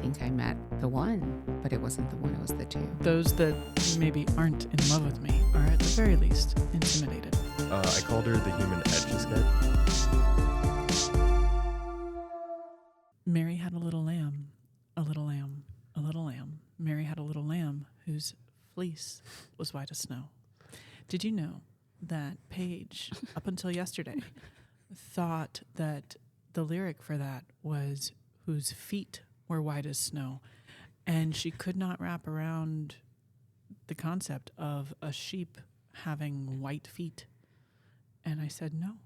think I met the one, but it wasn't the one, it was the two. Those that maybe aren't in love with me are at the very least intimidated. I called her the human Etch-a-Sketch. Mary had a little lamb, a little lamb, a little lamb. Mary had a little lamb whose fleece was white as snow. Did you know that Paige, up until yesterday, thought that the lyric for that was whose feet were white as snow? And she could not wrap around the concept of a sheep having white feet. And I said, no,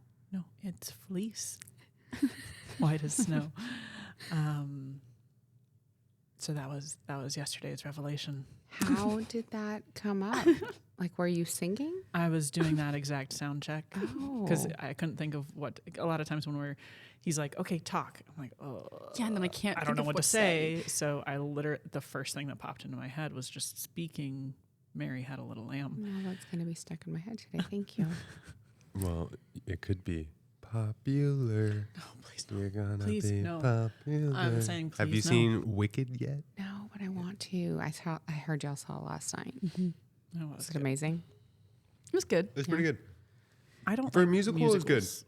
it's fleece, white as snow. So that was yesterday's revelation. How did that come up? Like, were you singing? I was doing that exact sound check because I couldn't think of what. A lot of times when he's like, "Okay, talk." I'm like, "Oh, yeah," and then I can't. I don't know what to say. So I literally, the first thing that popped into my head was just speaking. Mary had a little lamb. No, that's gonna be stuck in my head today. Thank you. Well, it could be popular. Oh, please no. You're gonna Please, be no. popular. I'm saying, please, Have you no. seen Wicked yet? No, but I want to. I heard y'all saw it last night. No, it was Was it good. amazing? It was good. It's pretty good. I don't For a like musical, it's good. musicals.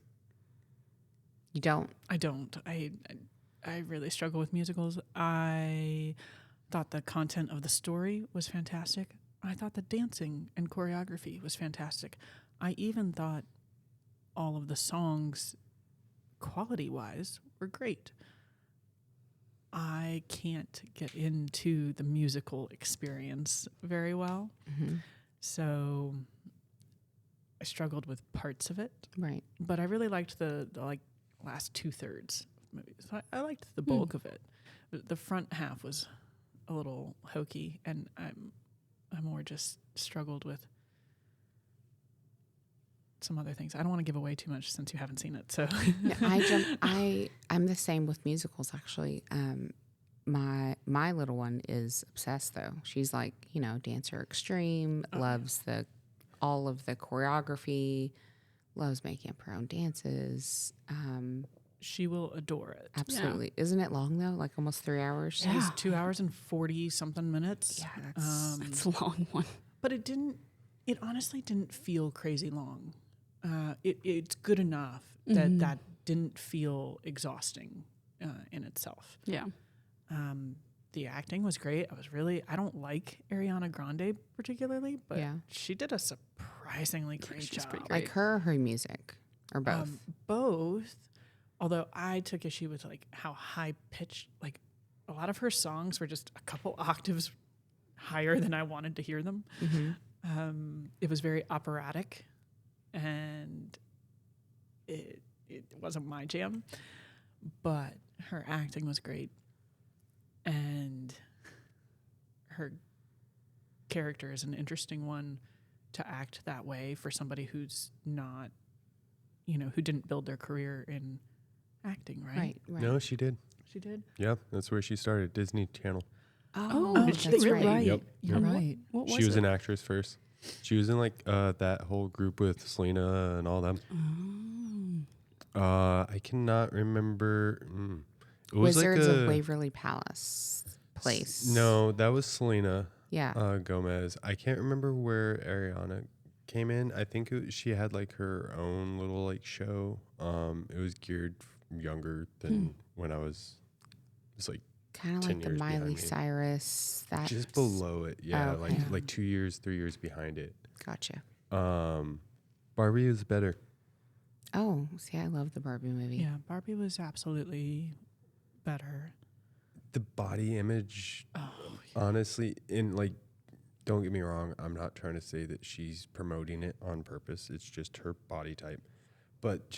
You don't? I don't. I really struggle with musicals. I thought the content of the story was fantastic. I thought the dancing and choreography was fantastic. I even thought all of the songs, quality-wise, were great. I can't get into the musical experience very well. Mm-hmm. So I struggled with parts of it. Right. But I really liked the last 2/3 of movies. So I liked the bulk of it. The front half was a little hokey, and I more just struggled with some other things. I don't want to give away too much since you haven't seen it. So No, I'm the same with musicals actually. My little one is obsessed though. She's like, dancer extreme, loves all of the choreography, loves making up her own dances. she will adore it. Absolutely. Isn't it long though? Like almost 3 hours? It was 2 hours and 40 something minutes. Yeah, That's a long one. But it honestly didn't feel crazy long. It's good enough that didn't feel exhausting in itself. Yeah. The acting was great. I don't like Ariana Grande particularly, but she did a surprisingly great job. pretty great. Like her or her music? Or both? Both. Although I took issue with like how high pitched, like a lot of her songs were just a couple octaves higher than I wanted to hear them. Mm-hmm. It was very operatic, and it wasn't my jam, but her acting was great, and her character is an interesting one to act that way for somebody who's not, who didn't build their career in acting, right? Right. No, she did. She did. Yeah, that's where she started, Disney Channel. Oh, that's you're right. right. Yep. You're Yep. right. What was She was it? an actress first. She was in like that whole group with Selena and all them. I cannot remember. It was Wizards like of Waverly Palace place. No, that was Selena Yeah. Gomez. I can't remember where Ariana came in. I think she had like her own little like show. It was geared younger than when I was like Kind of 10 like the years behind Miley me. Cyrus. That's just below it. Yeah, okay. like 2 years, 3 years behind it. Gotcha. Barbie is better. Oh, see, I love the Barbie movie. Yeah, Barbie was absolutely better. The body image, honestly, don't get me wrong, I'm not trying to say that she's promoting it on purpose. It's just her body type. But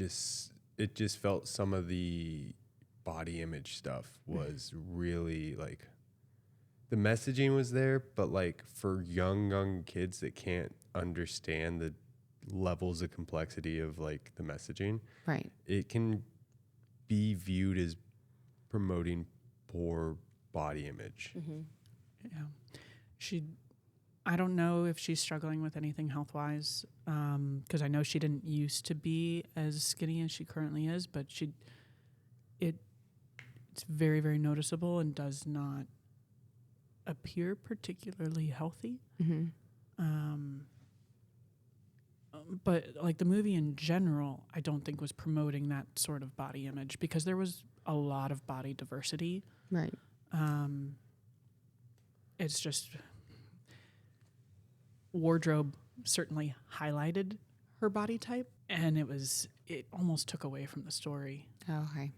it just felt some of the body image stuff was really like, the messaging was there, but like for young kids that can't understand the levels of complexity of like the messaging, Right. it can be viewed as promoting poor body image. Yeah. I don't know if she's struggling with anything health-wise, because I know she didn't used to be as skinny as she currently is, but It's very, very noticeable and does not appear particularly healthy. Mm-hmm. But like the movie in general, I don't think was promoting that sort of body image because there was a lot of body diversity. Right. It's just wardrobe certainly highlighted her body type, and it almost took away from the story. Oh, okay.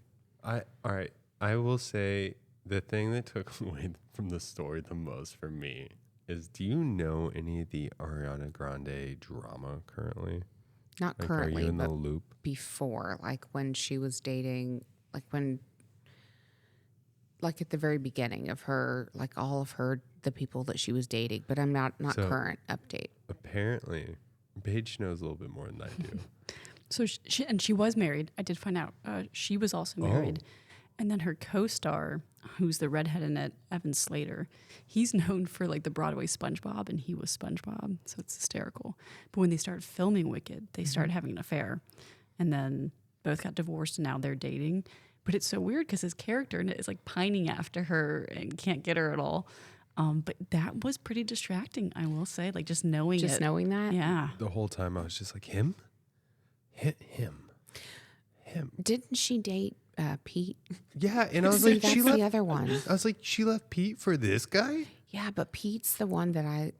All right. I will say the thing that took away from the story the most for me is, do you know any of the Ariana Grande drama currently? Not Like, currently, are you in but the loop? before, like when she was dating, like at the very beginning of her, like all of the people that she was dating, but I'm not So- current update. Apparently, Paige knows a little bit more than I do. So she was married. I did find out she was also married. And then her co-star, who's the redhead in it, Evan Slater, he's known for like the Broadway SpongeBob, and he was SpongeBob, so it's hysterical. But when they started filming Wicked, they started having an affair, and then both got divorced, and now they're dating. But it's so weird because his character in it is like pining after her and can't get her at all. But that was pretty distracting, I will say, like just knowing Just it. knowing that? Yeah. The whole time I was just like, him. Didn't she date Pete? Yeah, and I was See, like, that's she left. the other one. I was like, she left Pete for this guy. Yeah, but Pete's the one that I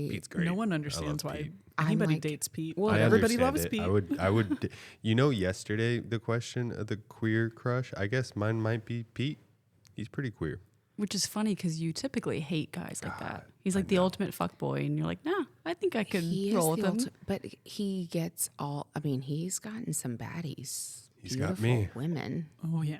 Pete's great. No one I understands love why Pete. anybody like- dates Pete. Well, I Everybody understand loves it. Pete. I would. You know, yesterday the question of the queer crush. I guess mine might be Pete. He's pretty queer. Which is funny because you typically hate guys like that. God, He's like the ultimate fuckboy, and you're like, nah, I think I could he roll is with the him. but he gets all. I mean, he's gotten some baddies. He's got Beautiful me. women. Oh yeah.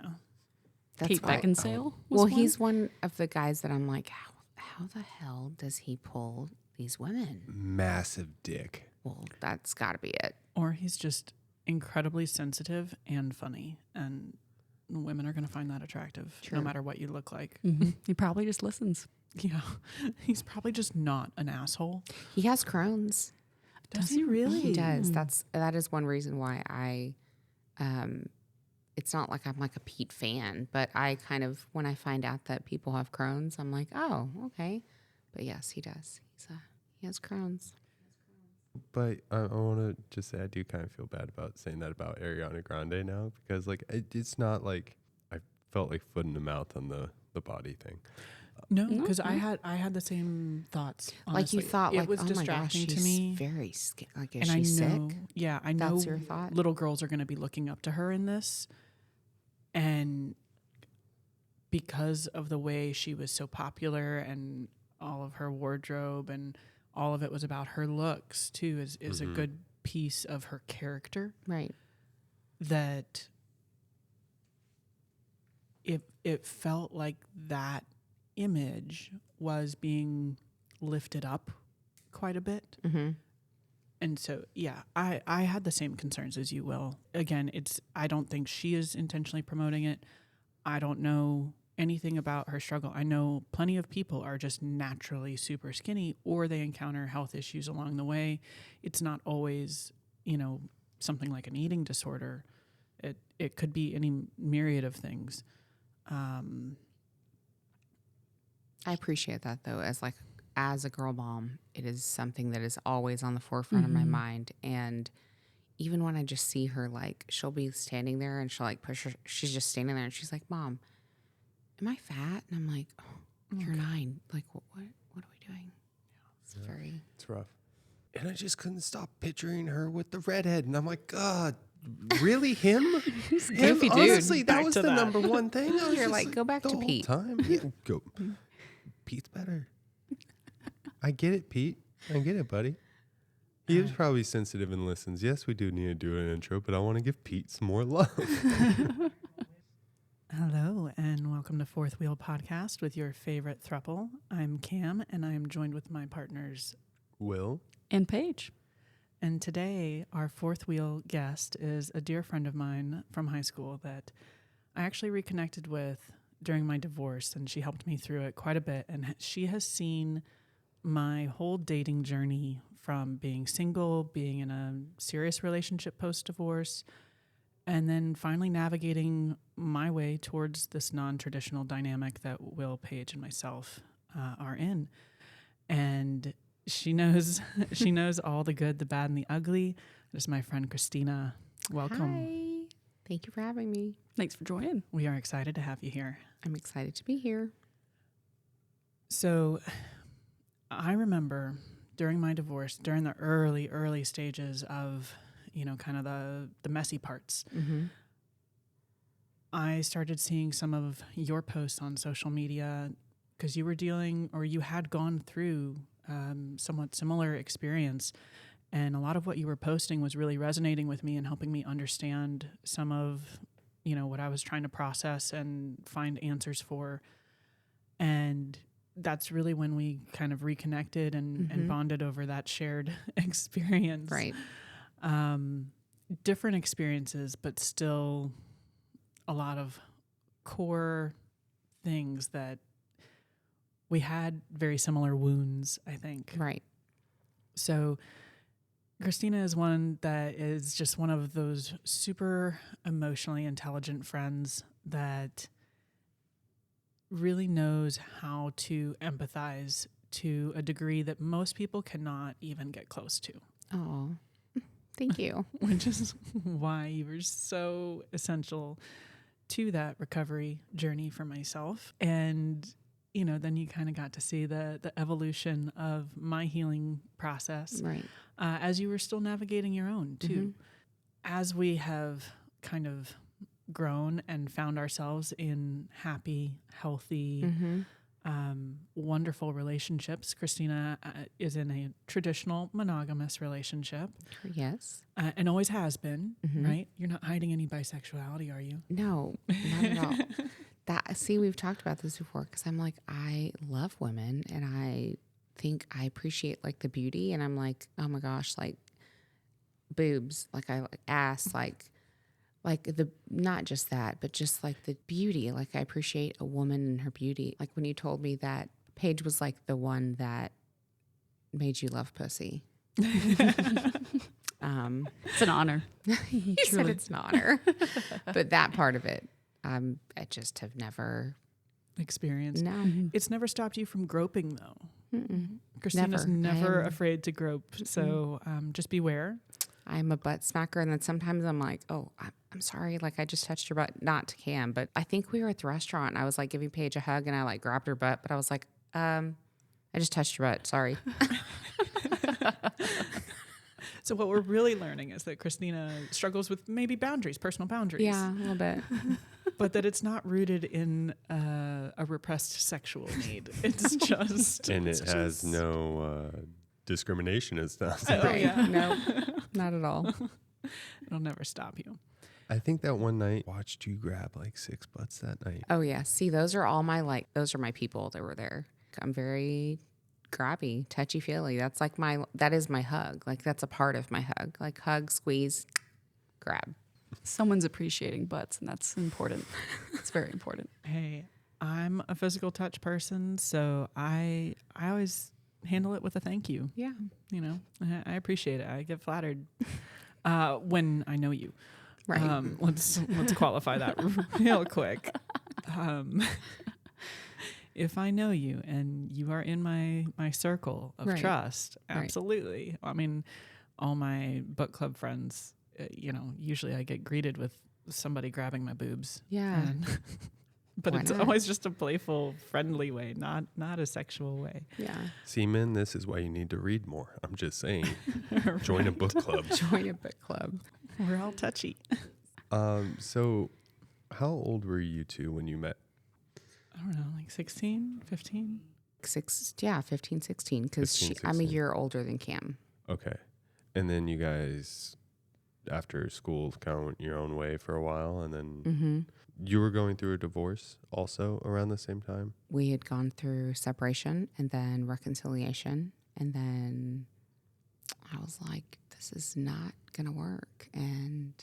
That's Kate why- Beckinsale. was Well, one? he's one of the guys that I'm like, how the hell does he pull these women? Massive dick. Well, that's got to be it. Or he's just incredibly sensitive and funny, and women are going to find that attractive Sure. no matter what you look like. He probably just listens. Yeah, he's probably just not an asshole. He has Crohn's. Does he really? He does. That is one reason why I it's not like I'm like a Pete fan, but I kind of, when I find out that people have Crohn's, I'm like, oh, okay. But yes, he does. He has Crohn's. But I want to just say I do kind of feel bad about saying that about Ariana Grande now, because like it's not like I felt like foot in the mouth on the body thing. No, because I had the same thoughts. Honestly. Like you thought, it like, was oh my gosh, distracting she's to me. very like, is And she I sick? know, yeah, I know. That's your thought? Little girls are going to be looking up to her in this, and because of the way she was so popular and all of her wardrobe and all of it was about her looks too, is a good piece of her character. Right. That it felt like that image was being lifted up quite a bit. Mm-hmm. And so, yeah, I had the same concerns as you, Will. Again, I don't think she is intentionally promoting it. I don't know anything about her struggle. I know plenty of people are just naturally super skinny, or they encounter health issues along the way. It's not always, something like an eating disorder. It could be any myriad of things. I appreciate that though, as a girl mom, it is something that is always on the forefront of my mind. And even when I just see her, like, she'll be standing there and she'll like push her, she's just standing there and she's like, Mom, am I fat? And I'm like, oh, you're 9. Like, what are we doing? It's very, It's rough. And I just couldn't stop picturing her with the redhead, and I'm like, God, really him? Him? goofy dude. Honestly, that Back was to the that. number one thing. I was You're just like, go back the to whole Pete. Time. Yeah, go. Pete's better. I get it, Pete. I get it, buddy. He is probably sensitive and listens. Yes, we do need to do an intro, but I want to give Pete some more love. Hello, and welcome to Fourth Wheel Podcast with your favorite throuple. I'm Cam, and I am joined with my partners. Will? And Paige. And today, our fourth wheel guest is a dear friend of mine from high school that I actually reconnected with during my divorce, and she helped me through it quite a bit. And she has seen my whole dating journey from being single, being in a serious relationship post-divorce, And then finally navigating my way towards this non-traditional dynamic that Will, Paige, and myself are in. And she knows she knows all the good, the bad, and the ugly. This is my friend Christina. Welcome. Hi. Thank you for having me. Thanks for joining. We are excited to have you here. I'm excited to be here. So I remember during my divorce, during the early stages of, kind of the messy parts, Mm-hmm. I started seeing some of your posts on social media because you were you had gone through somewhat similar experience. And a lot of what you were posting was really resonating with me and helping me understand some of, what I was trying to process and find answers for. And that's really when we kind of reconnected and bonded over that shared experience. Right. Different experiences, but still a lot of core things that we had very similar wounds, I think. Right. So Christina is one that is just one of those super emotionally intelligent friends that really knows how to empathize to a degree that most people cannot even get close to. Oh, thank you. Which is why you were so essential to that recovery journey for myself. And, then you kind of got to see the evolution of my healing process Right. as you were still navigating your own, too. Mm-hmm. As we have kind of grown and found ourselves in happy, healthy, wonderful relationships. Christina is in a traditional monogamous relationship. Yes. And always has been, right? You're not hiding any bisexuality, are you? No, not at all. We've talked about this before because I'm like, I love women and I think I appreciate like the beauty. And I'm like, oh my gosh, like boobs, like I like ass, like the, not just that, but just like the beauty. Like I appreciate a woman and her beauty. Like when you told me that Paige was like the one that made you love pussy. It's an honor. You said it's an honor, but that part of it, I just have never Experienced. No, It's never stopped you from groping, though. Mm-mm. Christina's Never. never I am- afraid to grope. So just beware. I'm a butt smacker, and then sometimes I'm like, oh, I'm sorry, like I just touched your butt, not to Cam, but I think we were at the restaurant, and I was like giving Paige a hug, and I like grabbed her butt, but I was like, I just touched your butt, sorry. So what we're really learning is that Christina struggles with maybe boundaries, personal boundaries. Yeah, a little bit. But that it's not rooted in a repressed sexual need. It's just... And it has no discrimination and stuff. Oh, yeah. No, not at all. It'll never stop you. I think that one night watched you grab like 6 butts that night. Oh yeah, see, those are those are my people that were there. I'm very grabby, touchy-feely. That is my hug. Like that's a part of my hug. Like hug, squeeze, grab. Someone's appreciating butts, and that's important. It's very important. Hey, I'm a physical touch person, so I always handle it with a thank you. Yeah. I appreciate it. I get flattered when I know you. Right. Let's qualify that real quick. If I know you and you are in my circle of Right. trust, Right. absolutely. I mean, all my book club friends, usually I get greeted with somebody grabbing my boobs. Yeah. But Why it's not? always just a playful, friendly way, not a sexual way. Yeah. See, men, this is why you need to read more. I'm just saying. Join a book club. Join a book club. We're all touchy. So how old were you two when you met? I don't know, like 16, 15? 15, 16, because 15, I'm a 16. year older than Cam. Okay. And then you guys, after school, kind of went your own way for a while. And then Mm-hmm. you were going through a divorce also around the same time? We had gone through separation and then reconciliation. And then I was like, this is not going to work. And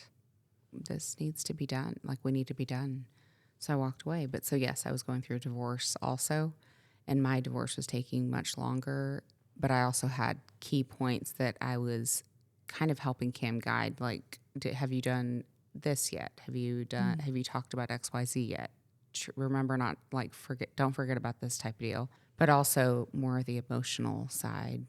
this needs to be done. Like, we need to be done. So I walked away. But so, yes, I was going through a divorce also. And my divorce was taking much longer. But I also had key points that I was kind of helping Cam guide. Like, have you done this yet? Have you talked about XYZ yet? Remember, not like don't forget about this type of deal, but also more of the emotional side,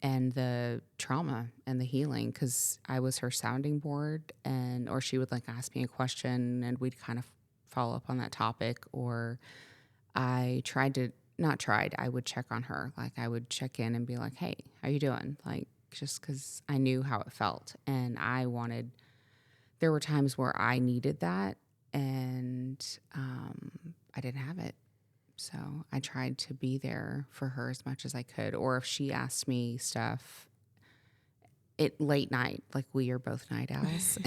and the trauma and the healing. 'Cause I was her sounding board, or she would like ask me a question and we'd kind of follow up on that topic, or I would check on her. Like I would check in and be like, hey, how you doing? Like, just because I knew how it felt. And there were times where I needed that, and I didn't have it. So I tried to be there for her as much as I could. Or if she asked me stuff late night, like we are both night owls.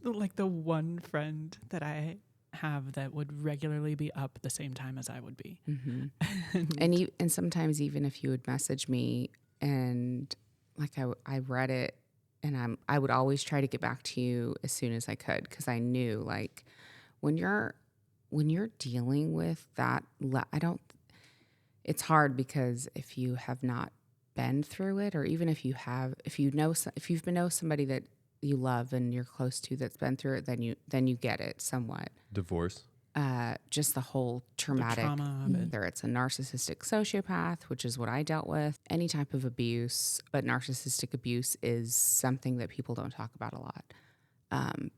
Like the one friend that I have that would regularly be up the same time as I would be. Mm-hmm. And sometimes even if you would message me and like I read it, and I would always try to get back to you as soon as I could, because I knew like when you're dealing with that, it's hard, because if you have not been through it, or even if you've know somebody that you love and you're close to that's been through it, then you get it somewhat. Divorce. Just the whole traumatic, the trauma of it. whether it's a narcissistic sociopath, which is what I dealt with, any type of abuse, but narcissistic abuse is something that people don't talk about a lot.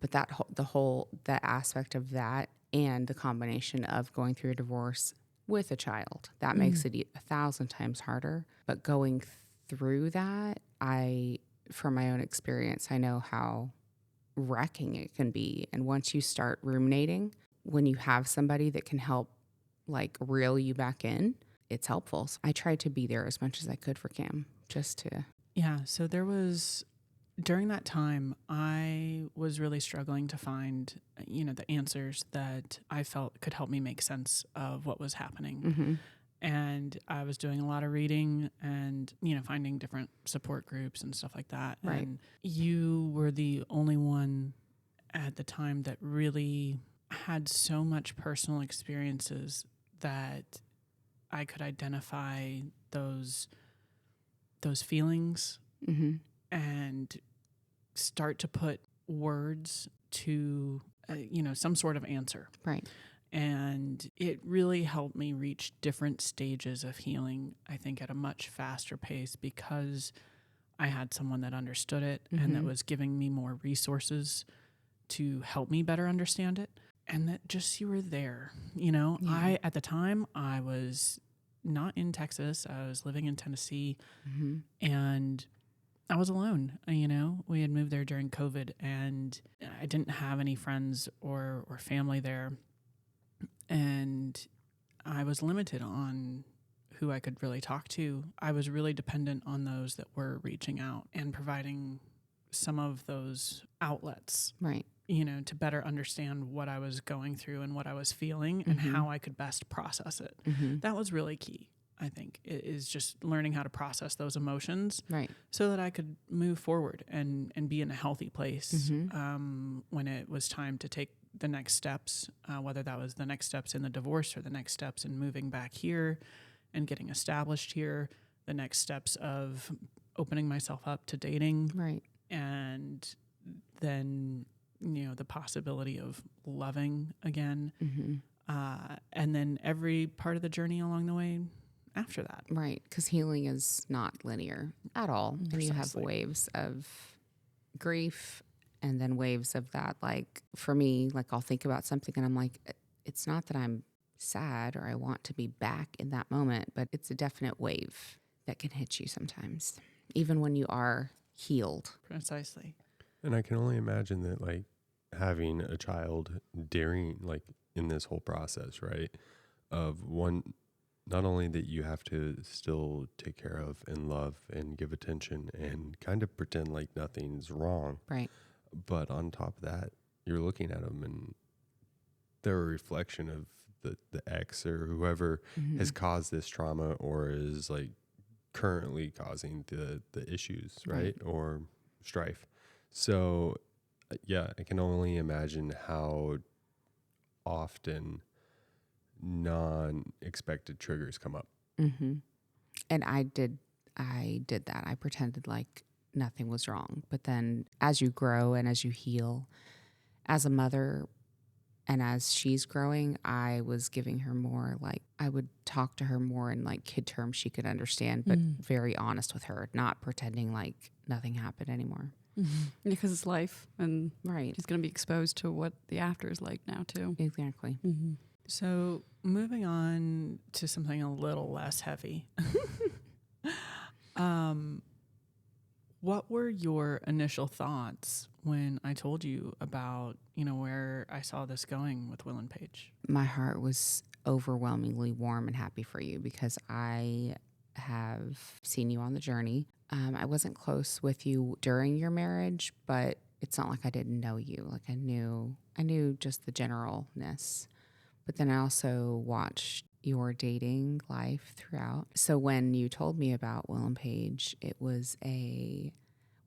But that aspect of that, and the combination of going through a divorce with a child, that makes it 1,000 times harder. But going through that, from my own experience, I know how wrecking it can be. And once you start ruminating, when you have somebody that can help like reel you back in, it's helpful. So I tried to be there as much as I could for Cam, just to. Yeah. So during that time, I was really struggling to find, the answers that I felt could help me make sense of what was happening. Mm-hmm. And I was doing a lot of reading and, finding different support groups and stuff like that. Right. And you were the only one at the time that really had so much personal experiences that I could identify those feelings Mm-hmm. and start to put words to, some sort of answer. Right. And it really helped me reach different stages of healing, I think, at a much faster pace, because I had someone that understood it and that was giving me more resources to help me better understand it. And that just you were there. Yeah. At the time, I was not in Texas. I was living in Tennessee, and I was alone. We had moved there during COVID, and I didn't have any friends or family there. And I was limited on who I could really talk to. I was really dependent on those that were reaching out and providing some of those outlets, Right. to better understand what I was going through and what I was feeling and how I could best process it. That was really key, I think, is just learning how to process those emotions, Right. so that I could move forward and be in a healthy place when it was time to take the next steps, whether that was the next steps in the divorce or the next steps in moving back here and getting established here, the next steps of opening myself up to dating. Right. And then, the possibility of loving again. And then every part of the journey along the way after that. Right. Because healing is not linear at all. And you have waves of grief, and then waves of that. Like for me, like I'll think about something and I'm like, it's not that I'm sad or I want to be back in that moment, but it's a definite wave that can hit you sometimes, even when you are healed. Precisely. And I can only imagine that, like, having a child during, like, in this whole process, right? Of one, not only that you have to still take care of and love and give attention and kind of pretend like nothing's wrong. Right. But on top of that, you're looking at them and they're a reflection of the ex or whoever has caused this trauma or is, like, currently causing the issues, right? Or strife. So, yeah, I can only imagine how often non-expected triggers come up. And I did that. I pretended like nothing was wrong. But then as you grow and as you heal, as a mother and as she's growing, I was giving her more, like, I would talk to her more in like kid terms she could understand, but very honest with her, not pretending like nothing happened anymore. Because it's life, and Right. she's going to be exposed to what the after is like now too. Exactly. So moving on to something a little less heavy. What were your initial thoughts when I told you about, where I saw this going with Will and Paige? My heart was overwhelmingly warm and happy for you because I have seen you on the journey. I wasn't close with you during your marriage, but it's not like I didn't know you. Like I knew just the generalness. But then I also watched your dating life throughout. So when you told me about Will and Paige, we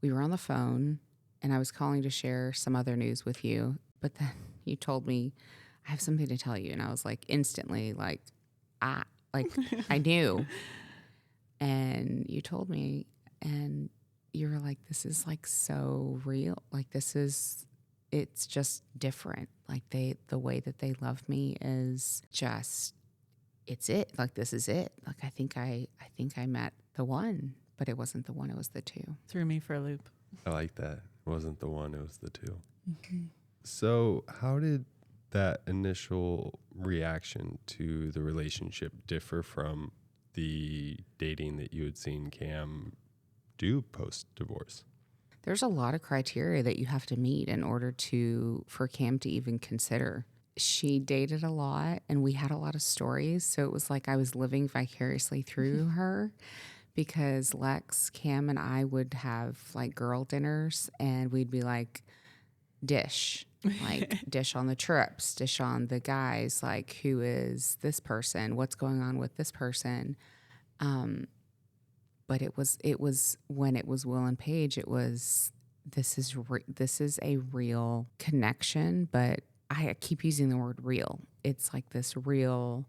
were on the phone and I was calling to share some other news with you. But then you told me, I have something to tell you. And I was like instantly I knew. And you told me, and you were like, this is like so real. Like it's just different. Like the way that they love me is just, it's it. Like, this is it. Like, I think I met the one, but it wasn't the one. It was the two. Threw me for a loop. I like that. It wasn't the one, it was the two. So how did that initial reaction to the relationship differ from the dating that you had seen Cam do post-divorce? There's a lot of criteria that you have to meet in order for Cam to even consider. She dated a lot and we had a lot of stories. So it was like I was living vicariously through her because Lex, Cam, and I would have like girl dinners and we'd be like, dish on the trips, dish on the guys, like who is this person? What's going on with this person? But it was when it was Will and Paige, it was, this is a real connection, but I keep using the word real. It's like this real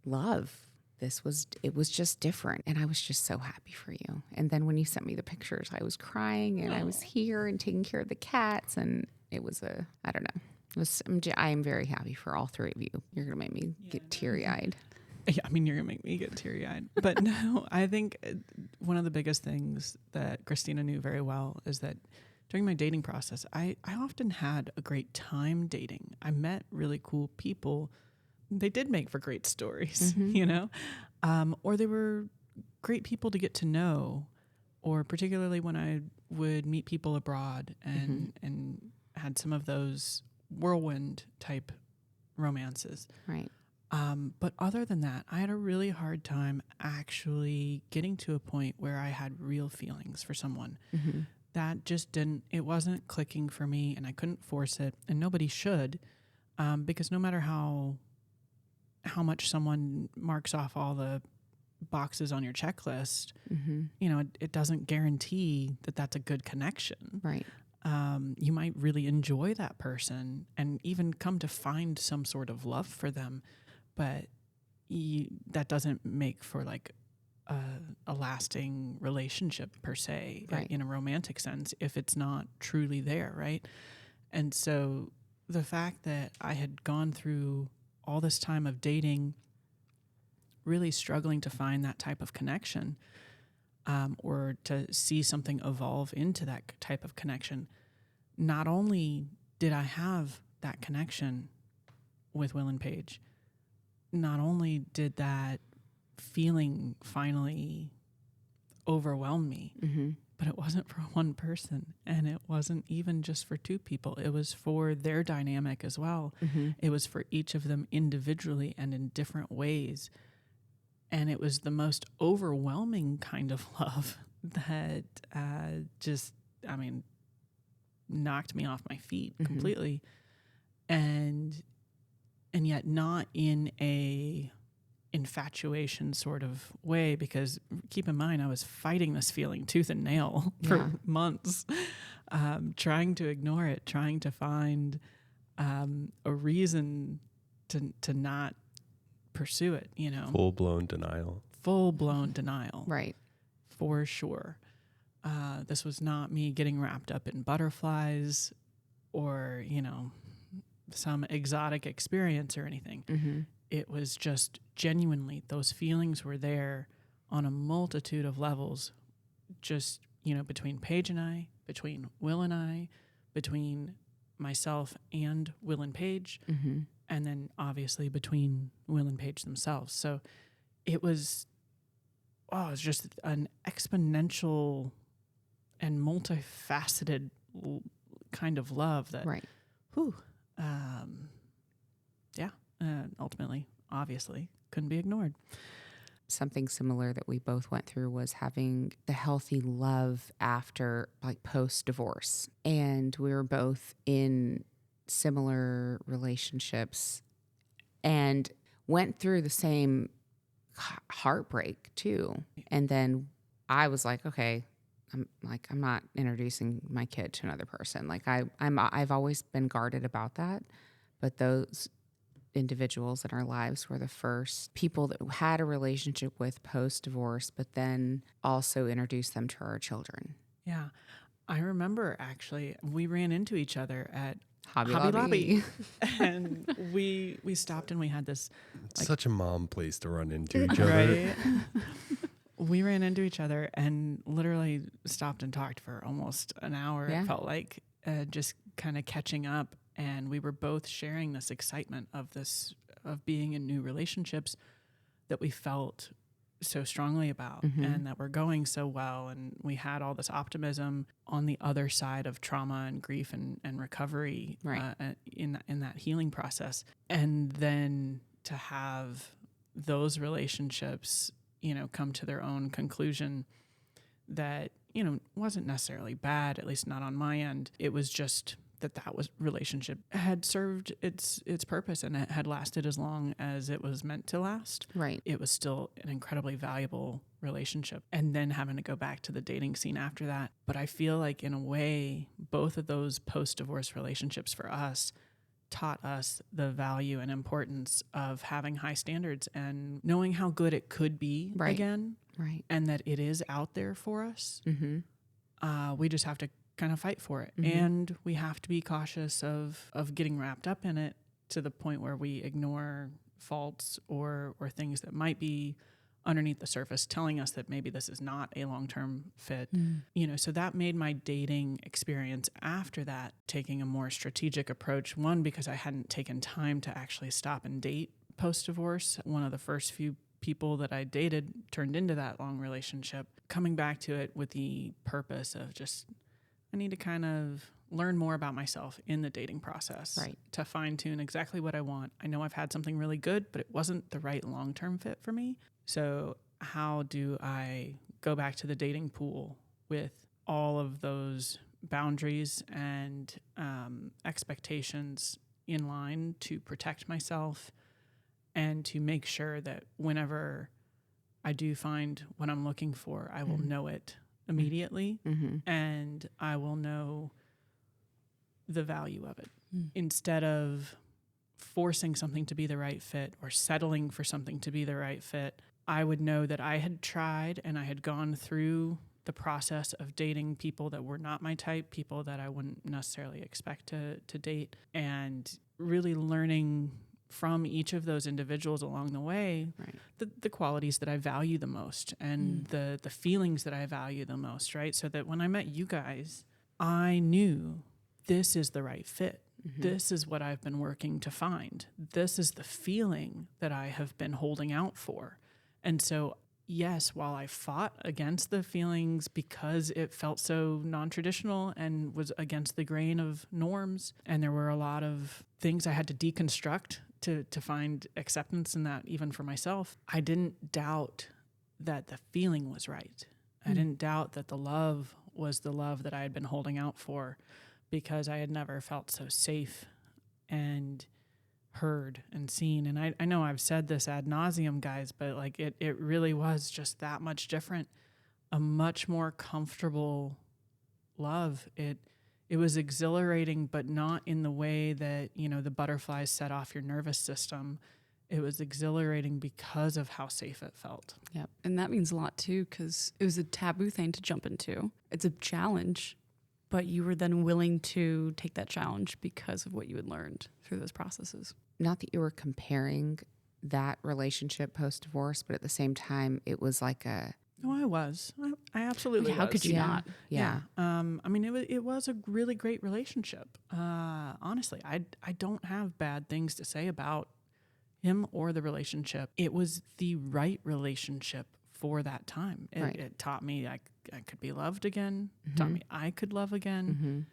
love. It was just different. And I was just so happy for you. And then when you sent me the pictures, I was crying and I was here and taking care of the cats. And it was I don't know. I am very happy for all three of you. You're going to make me get teary-eyed. Yeah, I mean, you're going to make me get teary-eyed. But no, I think one of the biggest things that Christina knew very well is that during my dating process, I often had a great time dating. I met really cool people. They did make for great stories, or they were great people to get to know, or particularly when I would meet people abroad and had some of those whirlwind type romances. Right. But other than that, I had a really hard time actually getting to a point where I had real feelings for someone. That just it wasn't clicking for me, and I couldn't force it, and nobody should, because no matter how much someone marks off all the boxes on your checklist, it doesn't guarantee that that's a good connection. Right. You might really enjoy that person and even come to find some sort of love for them, but that doesn't make for like a lasting relationship per se, right, in a romantic sense, if it's not truly there, right? And so the fact that I had gone through all this time of dating, really struggling to find that type of connection, or to see something evolve into that type of connection, not only did I have that connection with Will and Paige, not only did that feeling finally overwhelm me, but it wasn't for one person, and it wasn't even just for two people. It was for their dynamic as well. It was for each of them individually and in different ways. And it was the most overwhelming kind of love that knocked me off my feet completely. And yet not in a infatuation sort of way, because keep in mind, I was fighting this feeling tooth and nail for months, trying to ignore it, trying to find a reason to not pursue it, Full-blown denial. Full-blown denial. Right. For sure. This was not me getting wrapped up in butterflies or, some exotic experience or anything. Mm-hmm. It was just genuinely, those feelings were there on a multitude of levels, just, between Paige and I, between Will and I, between myself and Will and Paige, Mm-hmm. and then obviously between Will and Paige themselves. So it was just an exponential and multifaceted kind of love that, Right. ultimately, obviously, couldn't be ignored. Something similar that we both went through was having the healthy love after, like, post-divorce. And we were both in similar relationships and went through the same heartbreak too. And then I was like, okay, I'm not introducing my kid to another person. Like I've always been guarded about that, but those individuals in our lives were the first people that had a relationship with post-divorce, but then also introduced them to our children. Yeah. I remember actually we ran into each other at Hobby Hobby Lobby. Lobby. And we stopped and we had this, It's such a mom place to run into each other. right? We ran into each other and literally stopped and talked for almost an hour. Yeah. It felt like just kind of catching up. And we were both sharing this excitement of being in new relationships that we felt so strongly about Mm-hmm. and that were going so well. And we had all this optimism on the other side of trauma and grief and recovery, Right. in that healing process. And then to have those relationships, come to their own conclusion that, wasn't necessarily bad, at least not on my end. It was just that was relationship had served its purpose and it had lasted as long as it was meant to last. Right. It was still an incredibly valuable relationship. And then having to go back to the dating scene after that. But I feel like in a way, both of those post-divorce relationships for us taught us the value and importance of having high standards and knowing how good it could be Right. again, Right. and that it is out there for us. Mm-hmm. We just have to kind of fight for it. Mm-hmm. And we have to be cautious of getting wrapped up in it to the point where we ignore faults or things that might be underneath the surface telling us that maybe this is not a long-term fit. So that made my dating experience after that taking a more strategic approach. One, because I hadn't taken time to actually stop and date post-divorce. One of the first few people that I dated turned into that long relationship. Coming back to it with the purpose of just, I need to kind of learn more about myself in the dating process, Right. to fine tune exactly what I want. I know I've had something really good, but it wasn't the right long-term fit for me. So how do I go back to the dating pool with all of those boundaries and expectations in line to protect myself and to make sure that whenever I do find what I'm looking for, I will know it immediately, Mm-hmm. and I will know the value of it instead of forcing something to be the right fit or settling for something to be the right fit. I would know that I had tried and I had gone through the process of dating people that were not my type, people that I wouldn't necessarily expect to date, and really learning from each of those individuals along the way, Right. the qualities that I value the most and the feelings that I value the most, right? So that when I met you guys, I knew this is the right fit. Mm-hmm. This is what I've been working to find. This is the feeling that I have been holding out for. And so, yes, while I fought against the feelings because it felt so non-traditional and was against the grain of norms, and there were a lot of things I had to deconstruct to find acceptance in that, even for myself, I didn't doubt that the feeling was right. I didn't doubt that the love was the love that I had been holding out for, because I had never felt so safe and heard and seen. And I know I've said this ad nauseum, guys, but like it really was just that much different, a much more comfortable love. It was exhilarating, but not in the way that, the butterflies set off your nervous system. It was exhilarating because of how safe it felt. Yep. And that means a lot too, because it was a taboo thing to jump into. It's a challenge, but you were then willing to take that challenge because of what you had learned through those processes. Not that you were comparing that relationship post-divorce, but at the same time, it was like a... No, I was. I absolutely How was. could you not? Yeah. I mean, it was a really great relationship. Honestly, I don't have bad things to say about him or the relationship. It was the right relationship for that time. Right. It taught me I could be loved again. Taught me I could love again.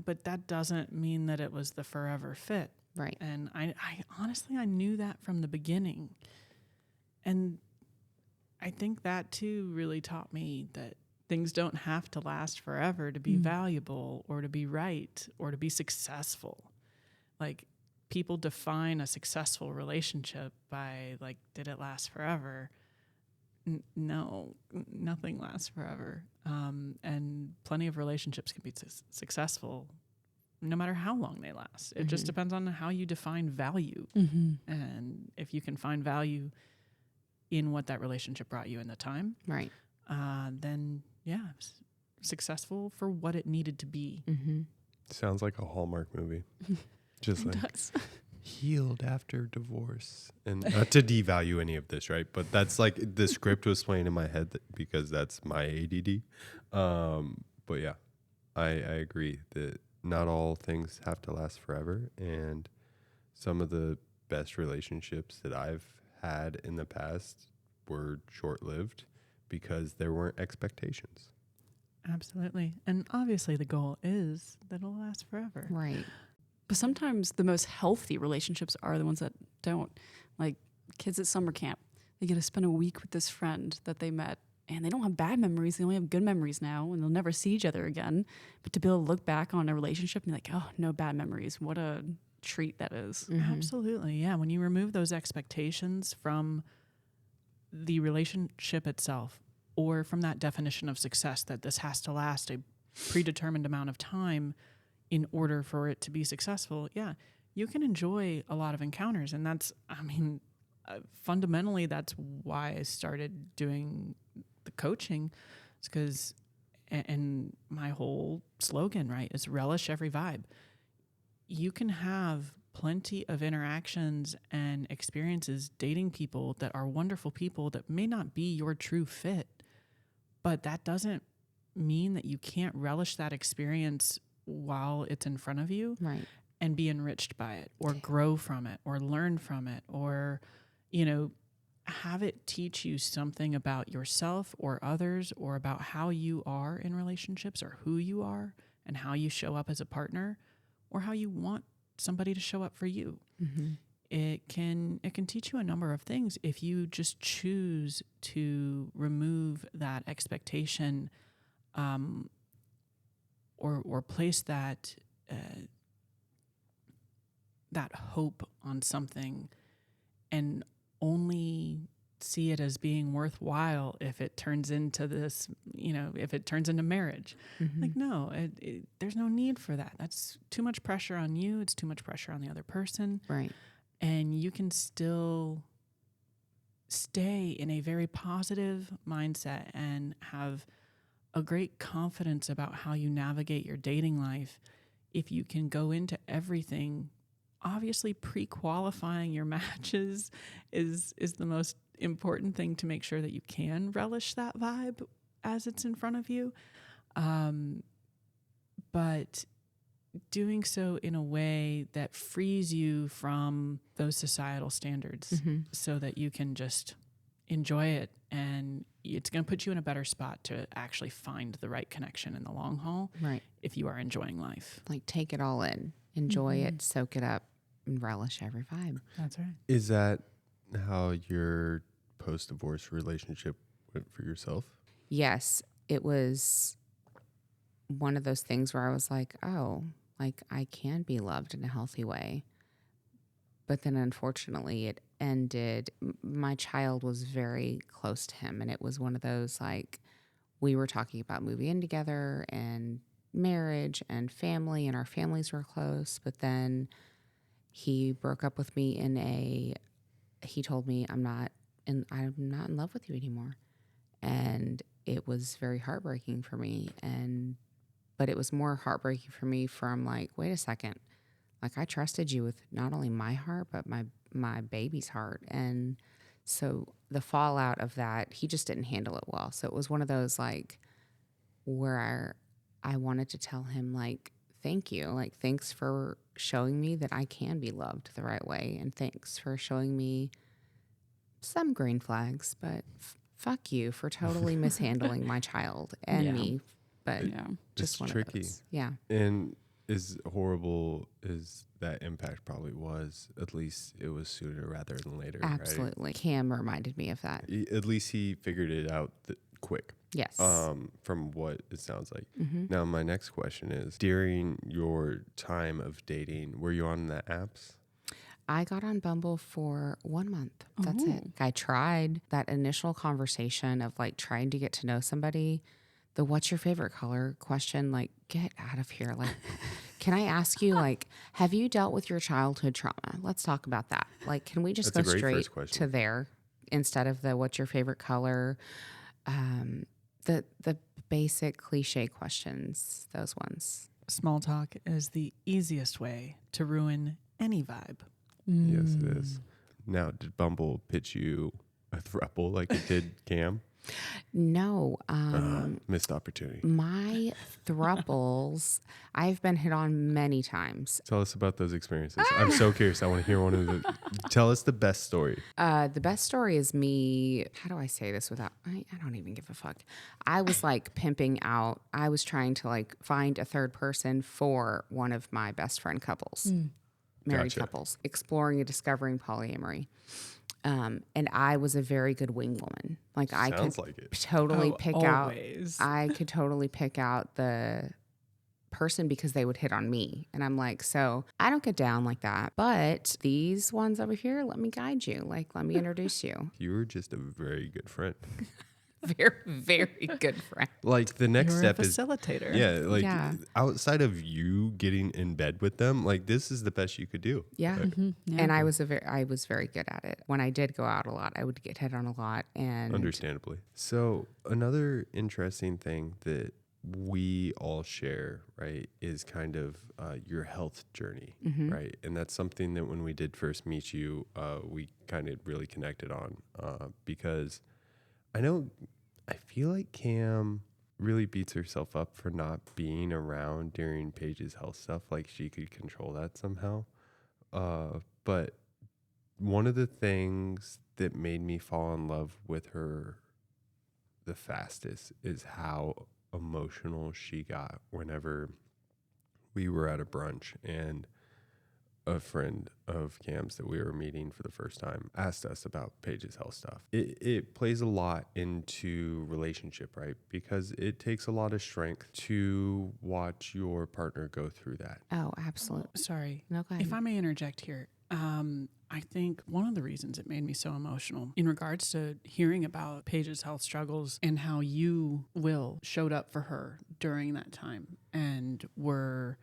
But that doesn't mean that it was the forever fit. Right. And I honestly, I knew that from the beginning. And I think that too really taught me that things don't have to last forever to be valuable or to be right or to be successful. Like, people define a successful relationship by, like, did it last forever? No, nothing lasts forever. And plenty of relationships can be successful no matter how long they last. It just depends on how you define value. And if you can find value in what that relationship brought you in the time, Right. then successful for what it needed to be. Sounds like a Hallmark movie. Just like healed after divorce. And not to devalue any of this, right? But that's like the script was playing in my head because that's my ADD. But yeah, I agree that not all things have to last forever. And some of the best relationships that I've had in the past were short-lived because there weren't expectations. Absolutely. And obviously the goal is that it'll last forever. Right. But sometimes the most healthy relationships are the ones that don't. Like kids at summer camp, they get to spend a week with this friend that they met, and they don't have bad memories. They only have good memories now, and they'll never see each other again. But to be able to look back on a relationship and be like, oh, no bad memories. What a treat that is. Absolutely. Yeah. When you remove those expectations from the relationship itself or from that definition of success that this has to last a predetermined amount of time in order for it to be successful, you can enjoy a lot of encounters. And that's, fundamentally, that's why I started doing the coaching. It's because, and my whole slogan, right, is relish every vibe. You can have plenty of interactions and experiences dating people that are wonderful people that may not be your true fit, but that doesn't mean that you can't relish that experience while it's in front of you, Right. and be enriched by it or grow from it or learn from it or, have it teach you something about yourself or others or about how you are in relationships or who you are and how you show up as a partner or how you want somebody to show up for you. It can teach you a number of things if you just choose to remove that expectation or place that that hope on something and only see it as being worthwhile if it turns into this, if it turns into marriage. Like, no, there's no need for that. That's too much pressure on you. It's too much pressure on the other person. Right. And you can still stay in a very positive mindset and have a great confidence about how you navigate your dating life if you can go into everything. Obviously, pre-qualifying your matches is the most important thing to make sure that you can relish that vibe as it's in front of you. But doing so in a way that frees you from those societal standards so that you can just enjoy it, and it's going to put you in a better spot to actually find the right connection in the long haul. Right. If you are enjoying life. Like, take it all in, enjoy it, soak it up, and relish every vibe. That's right. Is that how your post-divorce relationship went for yourself? Yes, it was one of those things where I was like, oh, like I can be loved in a healthy way. But then unfortunately it ended. My child was very close to him, and it was one of those, like, we were talking about moving in together and marriage and family, and our families were close, but then he broke up with me in a he told me, I'm not in love with you anymore. And it was very heartbreaking for me. But it was more heartbreaking for me from like, wait a second. Like, I trusted you with not only my heart, but my baby's heart. And so the fallout of that, he just didn't handle it well. So it was one of those like where I wanted to tell him like, thank you. Like, thanks for showing me that I can be loved the right way. And thanks for showing me some green flags, but fuck you for totally mishandling my child and me. But just it's one tricky. of those. Yeah. And as horrible as that impact probably was, at least it was sooner rather than later. Absolutely. Right? Cam reminded me of that. At least he figured it out quick. Yes. From what it sounds like. Now, my next question is, during your time of dating, were you on the apps? I got on Bumble for 1 month. That's it. I tried that initial conversation of like trying to get to know somebody. The what's your favorite color question, like, get out of here. Like, can I ask you, like, have you dealt with your childhood trauma? Let's talk about that. Like, can we just go straight to there instead of the what's your favorite color? The basic cliche questions, those ones. Small talk is the easiest way to ruin any vibe. Yes, it is. Now, did Bumble pitch you a throuple like it did Cam? No. Missed opportunity. My throuples, I've been hit on many times. Tell us about those experiences. I'm so curious. I want to hear one of the. Tell us the best story. The best story is me. How do I say this without? I don't even give a fuck. I was like pimping out. I was trying to like find a third person for one of my best friend couples, married couples, exploring and discovering polyamory. And I was a very good wing woman. Like I could totally pick out. I could totally pick out the person because they would hit on me. And I'm like, so I don't get down like that. But these ones over here, let me guide you. Like, let me introduce you. You were just a very good friend. Very, very good friend. Like the next step is facilitator. Outside of you getting in bed with them, like this is the best you could do. Yeah. And I was very good at it. When I did go out a lot, I would get hit on a lot, and understandably. So another interesting thing that we all share, right, is kind of your health journey, right? And that's something that when we did first meet you, we kind of really connected on because I feel like Cam really beats herself up for not being around during Paige's health stuff. Like she could control that somehow. But one of the things that made me fall in love with her the fastest is how emotional she got whenever we were at a brunch and a friend of Cam's that we were meeting for the first time asked us about Paige's health stuff. It plays a lot into relationship, right? Because it takes a lot of strength to watch your partner go through that. Oh, absolutely. Sorry. No, go ahead. If I may interject here, I think one of the reasons it made me so emotional in regards to hearing about Paige's health struggles and how you, Will, showed up for her during that time and were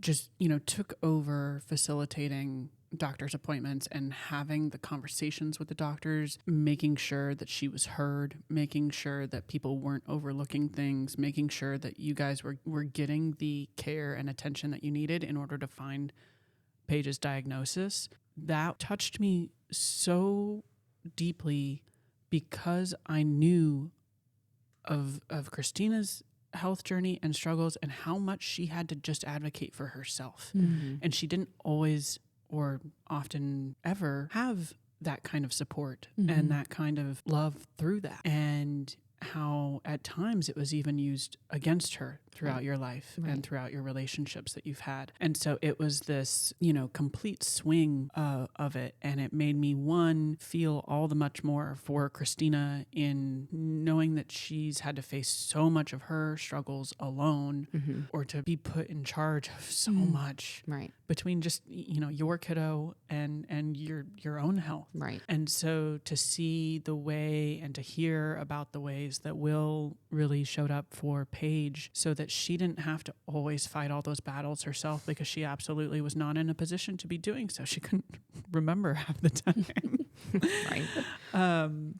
just, took over facilitating doctor's appointments and having the conversations with the doctors, making sure that she was heard, making sure that people weren't overlooking things, making sure that you guys were getting the care and attention that you needed in order to find Paige's diagnosis. That touched me so deeply because I knew of Christina's health journey and struggles and how much she had to just advocate for herself. And she didn't always or often ever have that kind of support and that kind of love through that. And how at times it was even used against her throughout your life and throughout your relationships that you've had. And so it was this, complete swing of it. And it made me, one, feel all the much more for Christina in knowing that she's had to face so much of her struggles alone or to be put in charge of so much between just, your kiddo and your own health. Right. And so to see the way and to hear about the ways ways that Will really showed up for Paige so that she didn't have to always fight all those battles herself, because she absolutely was not in a position to be doing so. She couldn't remember half the time. Right.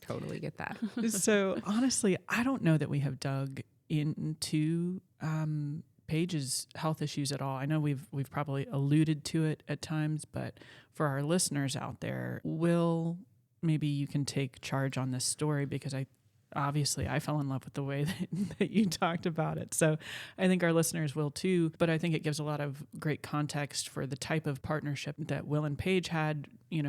Totally get that. So honestly, I don't know that we have dug into Paige's health issues at all. I know we've probably alluded to it at times, but for our listeners out there, Will, maybe you can take charge on this story, because I fell in love with the way that you talked about it. So I think our listeners will too, but I think it gives a lot of great context for the type of partnership that Will and Paige had,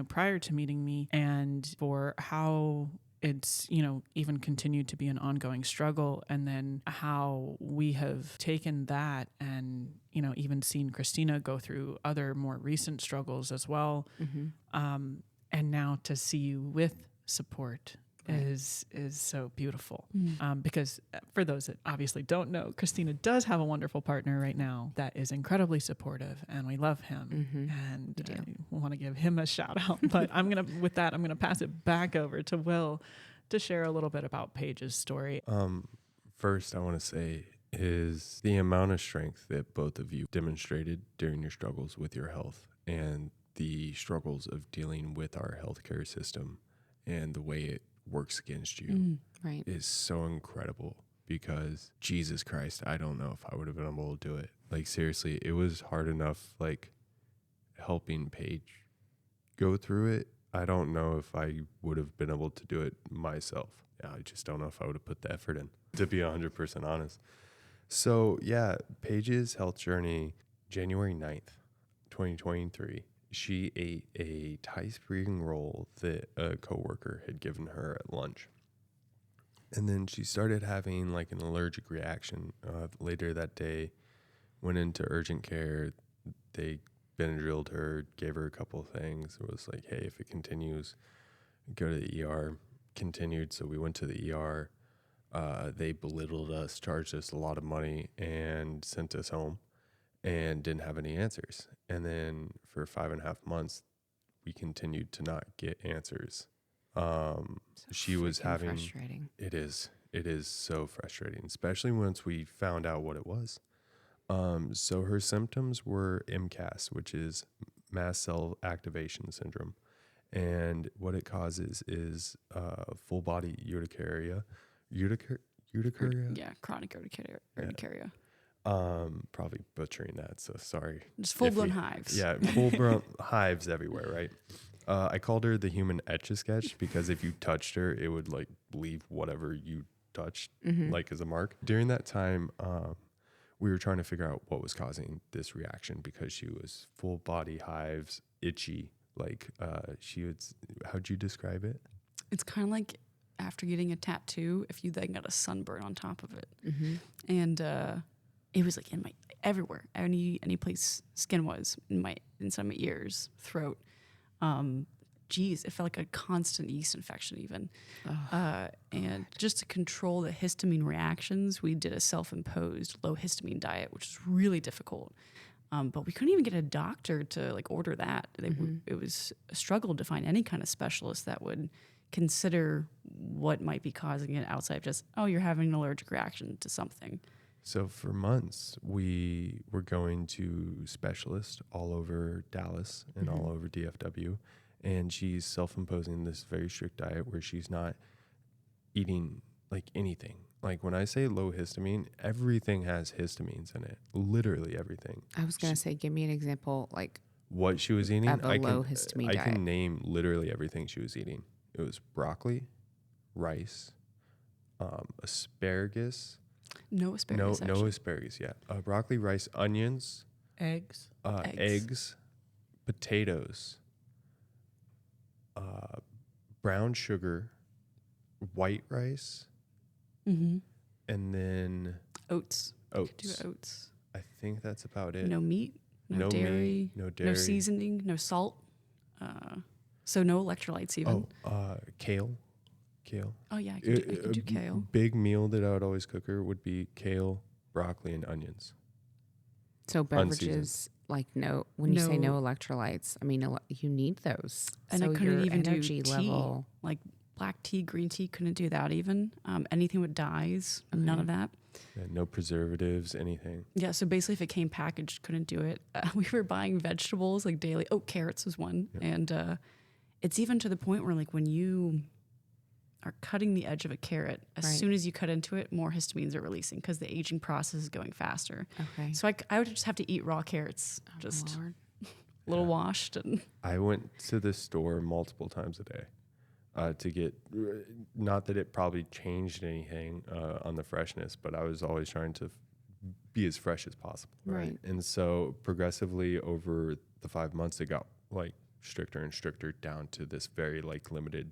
prior to meeting me, and for how it's, even continued to be an ongoing struggle, and then how we have taken that and, even seen Christina go through other more recent struggles as well. Mm-hmm. And now to see you with support is so beautiful. Because for those that obviously don't know, Christina does have a wonderful partner right now that is incredibly supportive, and we love him. Mm-hmm. And I want to give him a shout out. But I'm gonna pass it back over to Will to share a little bit about Paige's story. First, I want to say is the amount of strength that both of you demonstrated during your struggles with your health, and the struggles of dealing with our healthcare system and the way it works against you Right. is so incredible, because Jesus Christ, I don't know if I would have been able to do it. Like, seriously, it was hard enough, like, helping Paige go through it. I don't know if I would have been able to do it myself. I just don't know if I would have put the effort in, to be 100% honest. So yeah, Paige's health journey, January 9th, 2023, she ate a Thai spring roll that a coworker had given her at lunch. And then she started having like an allergic reaction. Later that day, went into urgent care. They Benadrilled her, gave her a couple of things. It was like, hey, if it continues, go to the ER. Continued, so we went to the ER. They belittled us, charged us a lot of money, and sent us home, and didn't have any answers. And then for 5.5 months, we continued to not get answers. She was having frustrating. It is so frustrating, especially once we found out what it was. So her symptoms were MCAS, which is mast cell activation syndrome. And what it causes is full body urticaria. Urticaria? Yeah, chronic urticaria. Probably butchering that, so sorry. Just full-blown hives. Yeah, full-blown hives everywhere, right? I called her the human Etch-a-Sketch because if you touched her, it would like leave whatever you touched like as a mark. During that time, we were trying to figure out what was causing this reaction, because she was full body hives, itchy. Like she would, how'd you describe it? It's kind of like after getting a tattoo, if you then got a sunburn on top of it. And it was like in my everywhere, any place skin was, inside my ears, throat. It felt like a constant yeast infection even. And just to control the histamine reactions, we did a self-imposed low histamine diet, which was really difficult. But we couldn't even get a doctor to like order that. It was a struggle to find any kind of specialist that would consider what might be causing it outside of just, oh, you're having an allergic reaction to something. So for months, we were going to specialists all over Dallas and all over DFW. And she's self-imposing this very strict diet where she's not eating like anything. Like when I say low histamine, everything has histamines in it. Literally everything. I was going to say, give me an example, like what she was eating. of a low histamine I diet. can name literally everything she was eating. It was broccoli, rice, asparagus. No asparagus. No asparagus. Yeah, broccoli, rice, onions, Eggs. eggs, potatoes, brown sugar, white rice, Mm-hmm. and then Oats. oats. Do oats. I think that's about it. No meat. No dairy. No dairy. No seasoning. No salt. So no electrolytes even. Kale. Oh yeah, I could do kale. Big meal that I would always cook her would be kale, broccoli, and onions. So beverages, like when you say no electrolytes, I mean, you need those. And so I couldn't your even energy do tea. level. Like Black tea, green tea, couldn't do that even. Anything with dyes, none of that. Yeah, no preservatives, anything. Yeah, so basically if it came packaged, couldn't do it. We were buying vegetables like daily. Oh, carrots was one. Yep. And it's even to the point where like when you are cutting the edge of a carrot, as soon as you cut into it, more histamines are releasing because the aging process is going faster. Okay. So I would just have to eat raw carrots, just Lord. a little washed. And I went to the store multiple times a day to get, not that it probably changed anything on the freshness, but I was always trying to be as fresh as possible. Right. And so progressively over the 5 months, it got like stricter and stricter down to this very like limited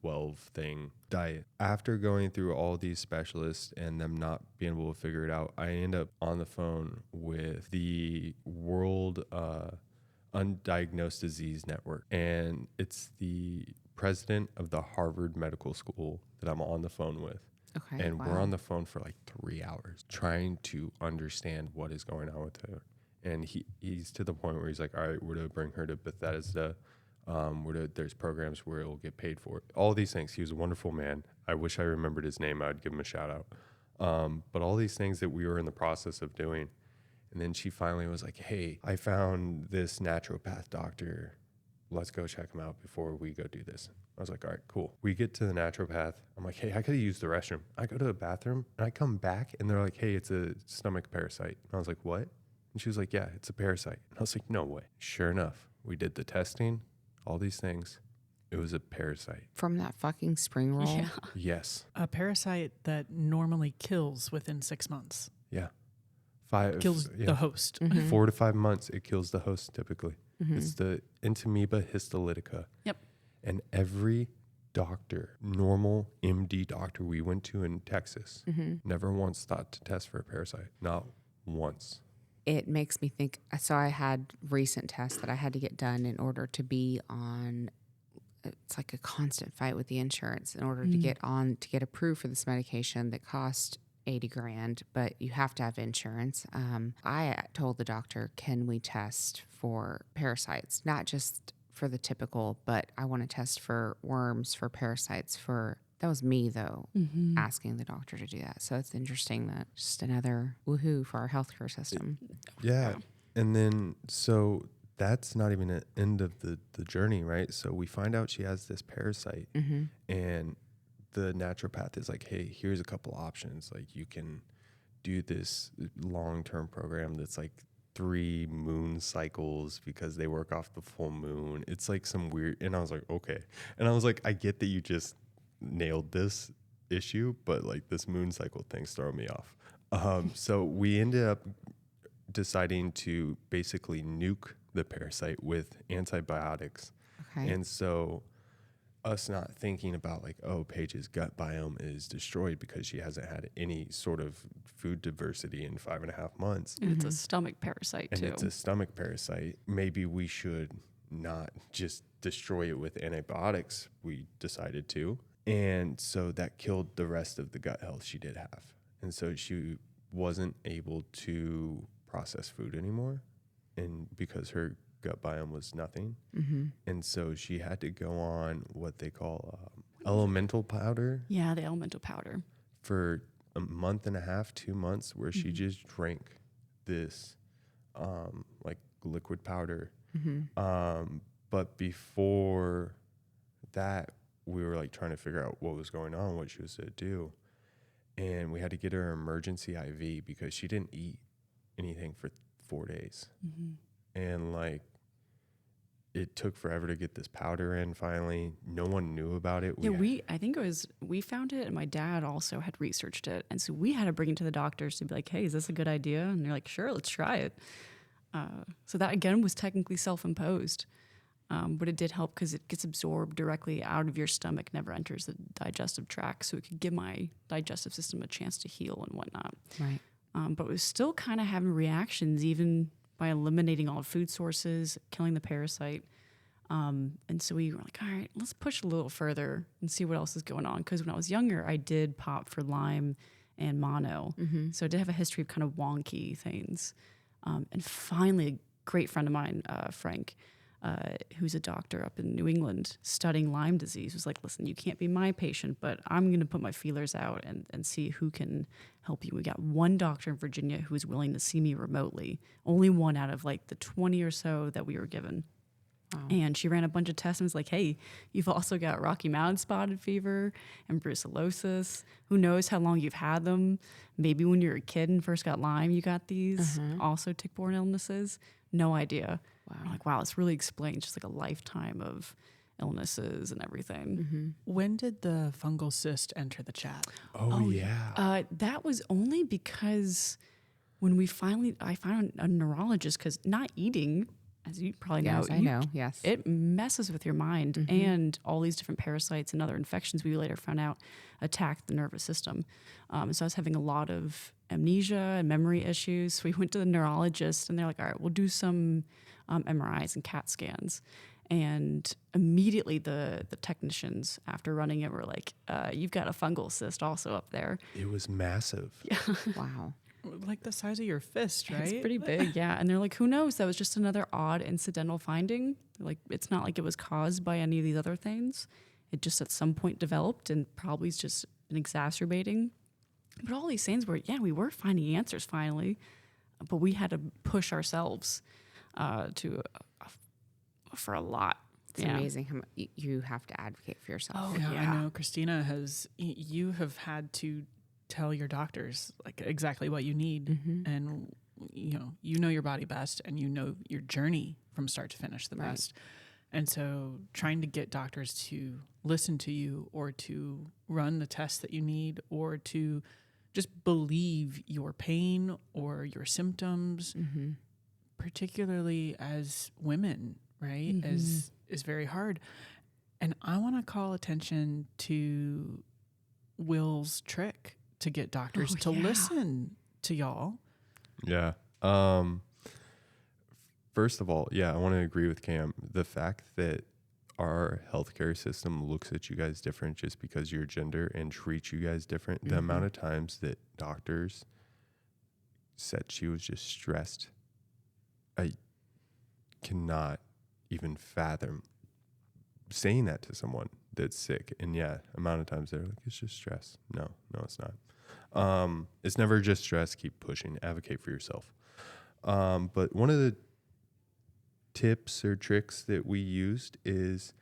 12 thing diet. After going through all these specialists and them not being able to figure it out, I end up on the phone with the World Undiagnosed Disease Network. And it's the president of the Harvard Medical School that I'm on the phone with. Okay. And we're on the phone for like 3 hours trying to understand what is going on with her. And he's to the point where he's like, all right, we're to bring her to Bethesda. There's programs where it will get paid for it. All these things. He was a wonderful man. I wish I remembered his name. I'd give him a shout out. But all these things that we were in the process of doing. And then she finally was like, hey, I found this naturopath doctor. Let's go check him out before we go do this. I was like, all right, cool. We get to the naturopath. I'm like, hey, I could use the restroom. I go to the bathroom and I come back and they're like, hey, it's a stomach parasite. And I was like, what? And she was like, yeah, it's a parasite. And I was like, no way. Sure enough, we did the testing, all these things. It was a parasite. From that fucking spring roll. yeah. Yes. A parasite that normally kills within 6 months. Yeah. Kills the host. 4 to 5 months, it kills the host typically. It's the Entamoeba histolytica. Yep. And every doctor, normal MD doctor we went to in Texas, never once thought to test for a parasite. Not once. It makes me think. So I had recent tests that I had to get done in order to be on. It's like a constant fight with the insurance in order to get approved for this medication that cost $80,000, but you have to have insurance. I told the doctor, can we test for parasites? Not just for the typical, but I want to test for worms, for parasites, that was me though, asking the doctor to do that. So it's interesting that just another woohoo for our healthcare system. Yeah. And then, so that's not even the end of the journey, right? So we find out she has this parasite and the naturopath is like, hey, here's a couple options. Like you can do this long-term program that's like 3 moon cycles because they work off the full moon. It's like some weird, and I was like, okay. And I was like, I get that you just nailed this issue, but like this moon cycle thing's throwing me off. So we ended up deciding to basically nuke the parasite with antibiotics. Okay. And so us not thinking about like, oh, Paige's gut biome is destroyed because she hasn't had any sort of food diversity in 5.5 months. And it's a stomach parasite And too. it's a stomach parasite. Maybe we should not just destroy it with antibiotics. We decided to. And so that killed the rest of the gut health she did have. And so she wasn't able to process food anymore. And because her gut biome was nothing. And so she had to go on what they call elemental powder. Yeah, the elemental powder. For a month and a half, 2 months, where she just drank this like liquid powder. But before that, we were like trying to figure out what was going on, what she was to do. And we had to get her an emergency IV because she didn't eat anything for 4 days. And like, it took forever to get this powder in finally. No one knew about it. I think we found it and my dad also had researched it. And so we had to bring it to the doctors to be like, hey, is this a good idea? And they're like, sure, let's try it. So that again was technically self-imposed. But it did help because it gets absorbed directly out of your stomach, never enters the digestive tract. So it could give my digestive system a chance to heal and whatnot. Right. But it was still kind of having reactions even by eliminating all food sources, killing the parasite. And so we were like, all right, let's push a little further and see what else is going on. Because when I was younger, I did pop for Lyme and mono. So I did have a history of kind of wonky things. And finally, a great friend of mine, Frank, who's a doctor up in New England studying Lyme disease, was like, listen, you can't be my patient, but I'm going to put my feelers out and see who can help you. We got one doctor in Virginia who was willing to see me remotely, only one out of like the 20 or so that we were given. Wow. And she ran a bunch of tests and was like, hey, you've also got Rocky Mountain spotted fever and brucellosis. Who knows how long you've had them? Maybe when you were a kid and first got Lyme, you got these also tick-borne illnesses. No idea. Wow. I'm like, wow, this really explains just like a lifetime of illnesses and everything. When did the fungal cyst enter the chat? Oh, yeah. That was only because when I found a neurologist, because not eating, as you probably know, Yes, I know. Yes. it messes with your mind, and all these different parasites and other infections we later found out attack the nervous system. So I was having a lot of amnesia and memory issues. So we went to the neurologist and they're like, all right, we'll do some MRIs and CAT scans. And immediately the technicians, after running it, were like, you've got a fungal cyst also up there. It was massive. Wow. Like the size of your fist, right? It's pretty big, yeah. And they're like, who knows? That was just another odd incidental finding. Like, it's not like it was caused by any of these other things. It just at some point developed and probably is just an exacerbating. But all these things were, we were finding answers finally, but we had to push ourselves for a lot. It's amazing how much you have to advocate for yourself. Oh, yeah. I know. Christina, you have had to tell your doctors like exactly what you need, and you know your body best, and you know your journey from start to finish the best. And so trying to get doctors to listen to you, or to run the tests that you need, or to just believe your pain or your symptoms, particularly as women, right, is very hard. And I want to call attention to Will's trick to get doctors to listen to y'all. Yeah. First of all, I want to agree with Cam. The fact that our healthcare system looks at you guys different just because you're gender and treats you guys different. The amount of times that doctors said she was just stressed, I cannot even fathom saying that to someone that's sick. And amount of times they're like, it's just stress. No, it's not. It's never just stress. Keep pushing. Advocate for yourself. But one of the tips or tricks that we used is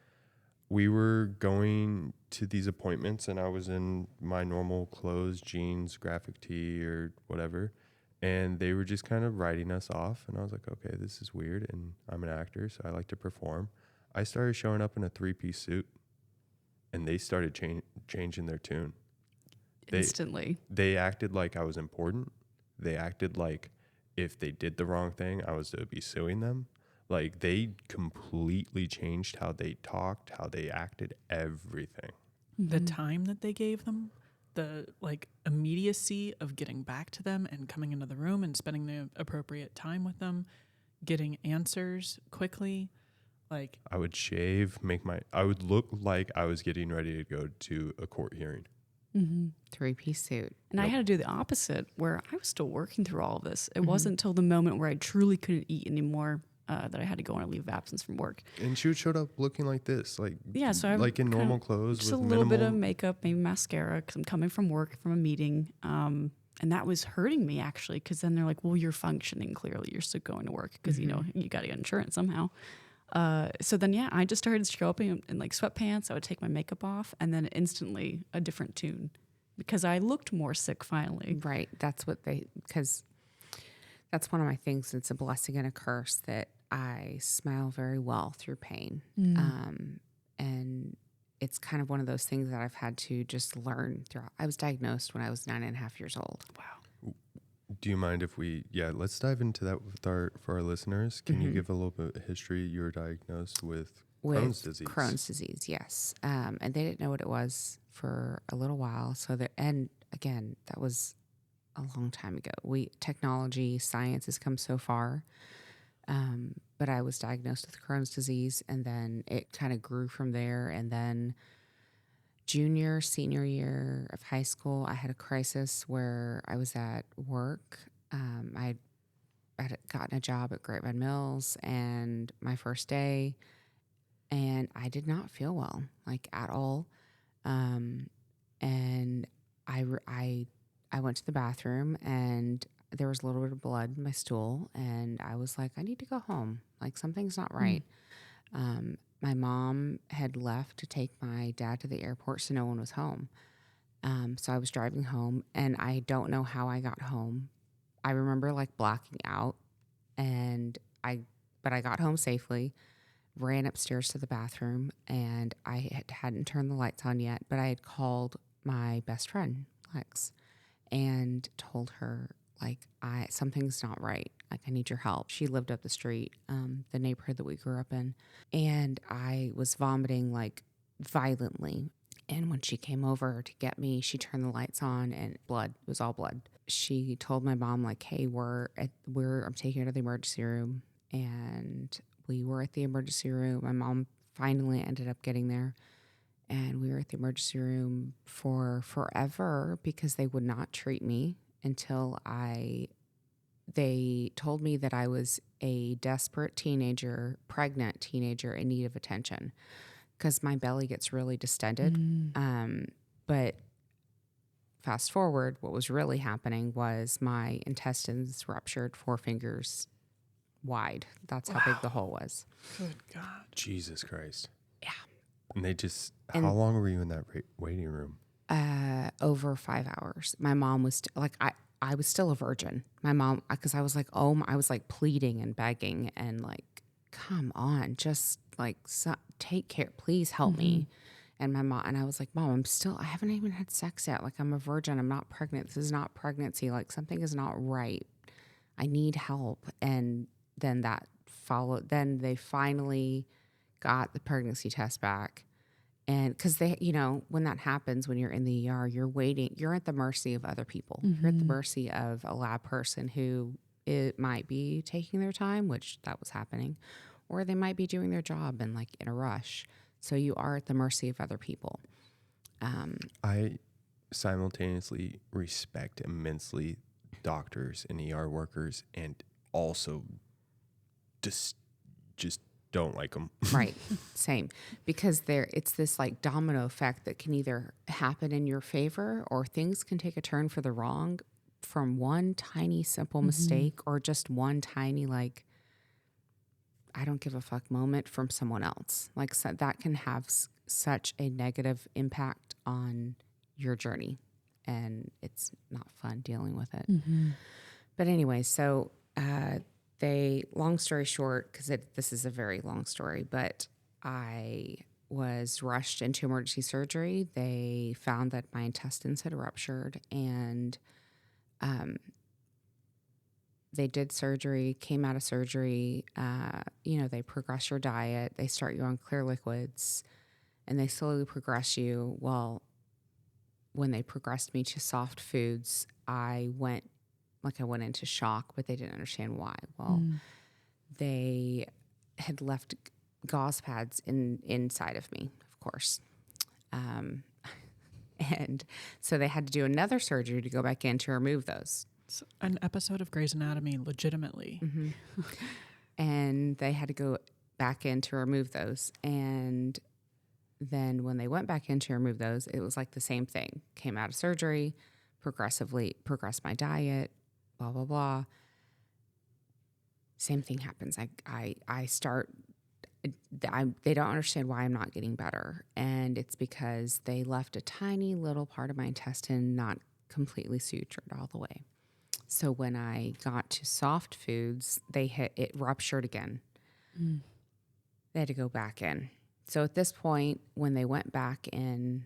we were going to these appointments and I was in my normal clothes, jeans, graphic tee or whatever, and they were just kind of writing us off, and I was like, okay, this is weird, and I'm an actor, so I like to perform. I started showing up in a 3-piece suit, and they started changing their tune. Instantly. They acted like I was important. They acted like if they did the wrong thing, I was to be suing them. Like, they completely changed how they talked, how they acted, everything. The time that they gave them, the immediacy of getting back to them and coming into the room and spending the appropriate time with them, getting answers quickly. Like, I would shave, I would look like I was getting ready to go to a court hearing. 3-piece suit. And I had to do the opposite, where I was still working through all of this. It wasn't until the moment where I truly couldn't eat anymore that I had to go on a leave of absence from work. And she showed up looking like this, so I'm like in normal clothes, just with a little bit of minimal- makeup, maybe mascara, because I'm coming from work, from a meeting. And that was hurting me, actually, because then they're like, well, you're functioning clearly. You're still going to work because, you got to get insurance somehow. So then, I just started to show up in like sweatpants. I would take my makeup off, and then instantly a different tune, because I looked more sick finally. Right. Because that's one of my things. It's a blessing and a curse that I smile very well through pain. And it's kind of one of those things that I've had to just learn throughout. I was diagnosed when I was 9.5 years old. Wow. Do you mind if let's dive into that for our listeners. Can you give a little bit of history? You were diagnosed with Crohn's disease. Crohn's disease, yes. And they didn't know what it was for a little while. And again, that was a long time ago. Technology, science has come so far. But I was diagnosed with Crohn's disease, and then it kind of grew from there. And then senior year of high school, I had a crisis where I was at work. I had gotten a job at Great Red Mills, and my first day, and I did not feel well, like at all. And I went to the bathroom, and there was a little bit of blood in my stool, and I was like, I need to go home. Like something's not right. My mom had left to take my dad to the airport, so no one was home. So I was driving home, and I don't know how I got home. I remember like blacking out, but I got home safely, ran upstairs to the bathroom, and I hadn't turned the lights on yet, but I had called my best friend, Lex, and told her, like, something's not right. Like, I need your help. She lived up the street, the neighborhood that we grew up in, and I was vomiting like violently. And when she came over to get me, she turned the lights on, and it was all blood. She told my mom, like, hey, I'm taking her to the emergency room. And we were at the emergency room. My mom finally ended up getting there. And we were at the emergency room for forever because they would not treat me until they told me that I was a desperate pregnant teenager in need of attention, because my belly gets really distended. But fast forward, what was really happening was my intestines ruptured 4 fingers wide. That's how big the hole was. Good God. Jesus Christ. Yeah. And how long were you in that waiting room? Over 5 hours. My mom was I was still a virgin. My mom, because I was like, I was like pleading and begging and like, come on, just like take care, please help me. And my mom, and I was like, Mom, I haven't even had sex yet. Like, I'm a virgin. I'm not pregnant. This is not pregnancy. Like, something is not right. I need help. And then then they finally got the pregnancy test back. And because when that happens, when you're in the ER, you're at the mercy of other people. You're at the mercy of a lab person who it might be taking their time, which that was happening, or they might be doing their job and like in a rush. So you are at the mercy of other people. I simultaneously respect immensely doctors and ER workers, and also just don't like them. Right. Same. Because it's this like domino effect that can either happen in your favor, or things can take a turn for the wrong from one tiny simple mistake, or just one tiny like I don't give a fuck moment from someone else. Like, so that can have such a negative impact on your journey, and it's not fun dealing with it. But anyway, so long story short, because this is a very long story, but I was rushed into emergency surgery. They found that my intestines had ruptured, and they did surgery, came out of surgery. They progress your diet. They start you on clear liquids, and they slowly progress you. Well, when they progressed me to soft foods, I went into shock, but they didn't understand why. Well, they had left gauze pads inside of me, of course. And so they had to do another surgery to go back in to remove those. It's an episode of Grey's Anatomy, legitimately. And they had to go back in to remove those. And then when they went back in to remove those, it was like the same thing. Came out of surgery, progressed my diet, blah, blah, blah. Same thing happens. They don't understand why I'm not getting better. And it's because they left a tiny little part of my intestine not completely sutured all the way. So when I got to soft foods, it ruptured again. They had to go back in. So at this point, when they went back in,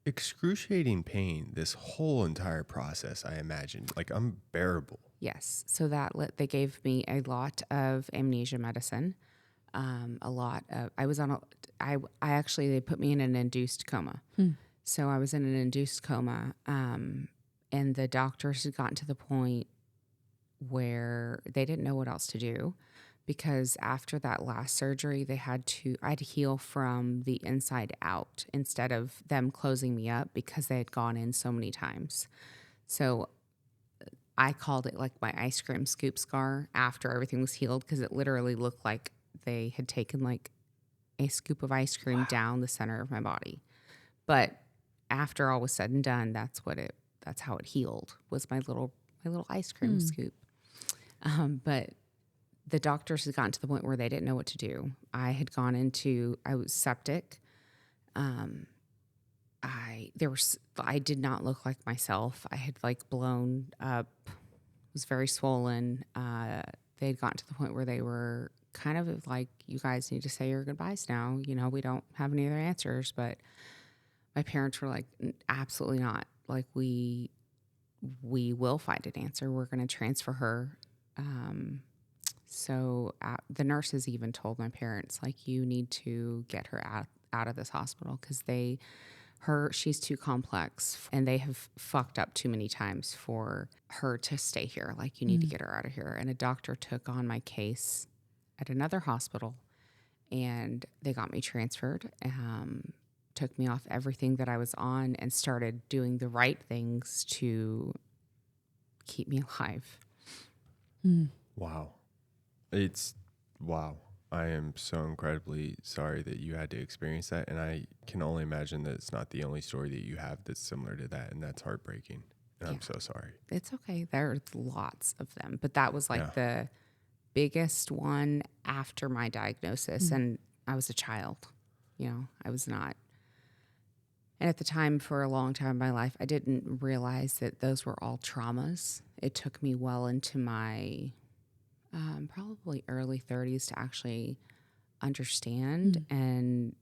excruciating pain, this whole entire process, I imagine, like unbearable. yes. So they gave me a lot of amnesia medicine. They put me in an induced coma. So I was in an induced coma. And the doctors had gotten to the point where they didn't know what else to do, because after that last surgery, I had to heal from the inside out instead of them closing me up, because they had gone in so many times. So I called it like my ice cream scoop scar after everything was healed because it literally looked like they had taken like a scoop of ice cream down the center of my body. But after all was said and done, that's how it healed, was my little ice cream scoop. But the doctors had gotten to the point where they didn't know what to do. I was septic. I did not look like myself. I had like blown up, was very swollen. They had gotten to the point where they were kind of like, you guys need to say your goodbyes now. You know, we don't have any other answers. But my parents were like, absolutely not. Like we will find an answer. We're going to transfer her. So the nurses even told my parents, like, you need to get her out of this hospital because she's too complex and they have fucked up too many times for her to stay here. Like, you need to get her out of here. And a doctor took on my case at another hospital and they got me transferred, took me off everything that I was on and started doing the right things to keep me alive. Wow. Wow. I am so incredibly sorry that you had to experience that. And I can only imagine that it's not the only story that you have that's similar to that. And that's heartbreaking. And I'm so sorry. It's okay. There's lots of them. But that was like the biggest one after my diagnosis. And I was a child. You know, I was not. And at the time, for a long time in my life, I didn't realize that those were all traumas. It took me well into my probably early 30s to actually understand and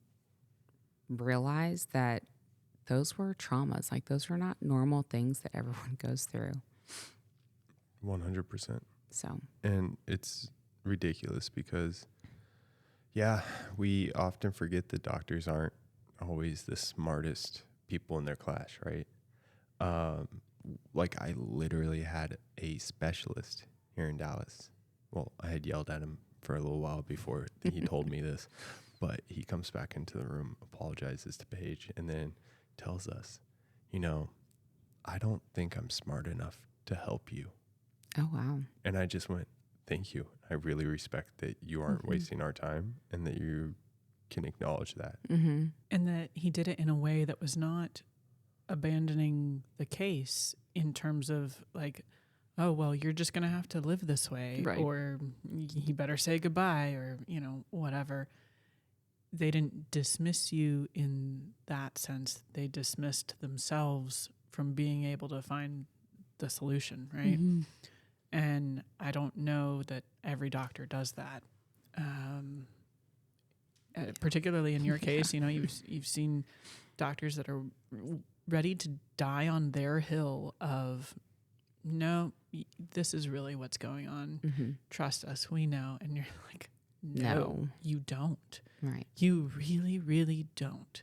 realize that those were traumas. Like, those were not normal things that everyone goes through. 100%. So, and it's ridiculous because, yeah, we often forget that doctors aren't always the smartest people in their class, right? Like, I literally had a specialist here in Dallas. Well, I had yelled at him for a little while before he told me this, but he comes back into the room, apologizes to Paige, and then tells us, you know, I don't think I'm smart enough to help you. oh, wow. And I just went, thank you. I really respect that you aren't wasting our time and that you can acknowledge that. And that he did it in a way that was not abandoning the case in terms of like, oh, well, you're just going to have to live this way, Right. or you better say goodbye, or, you know, whatever. They didn't dismiss you in that sense. They dismissed themselves from being able to find the solution, right? And I don't know that every doctor does that. Particularly in your case, you know, you've seen doctors that are ready to die on their hill of, no, this is really what's going on. Trust us, we know. And you're like, no, you don't. Right. You really, really don't.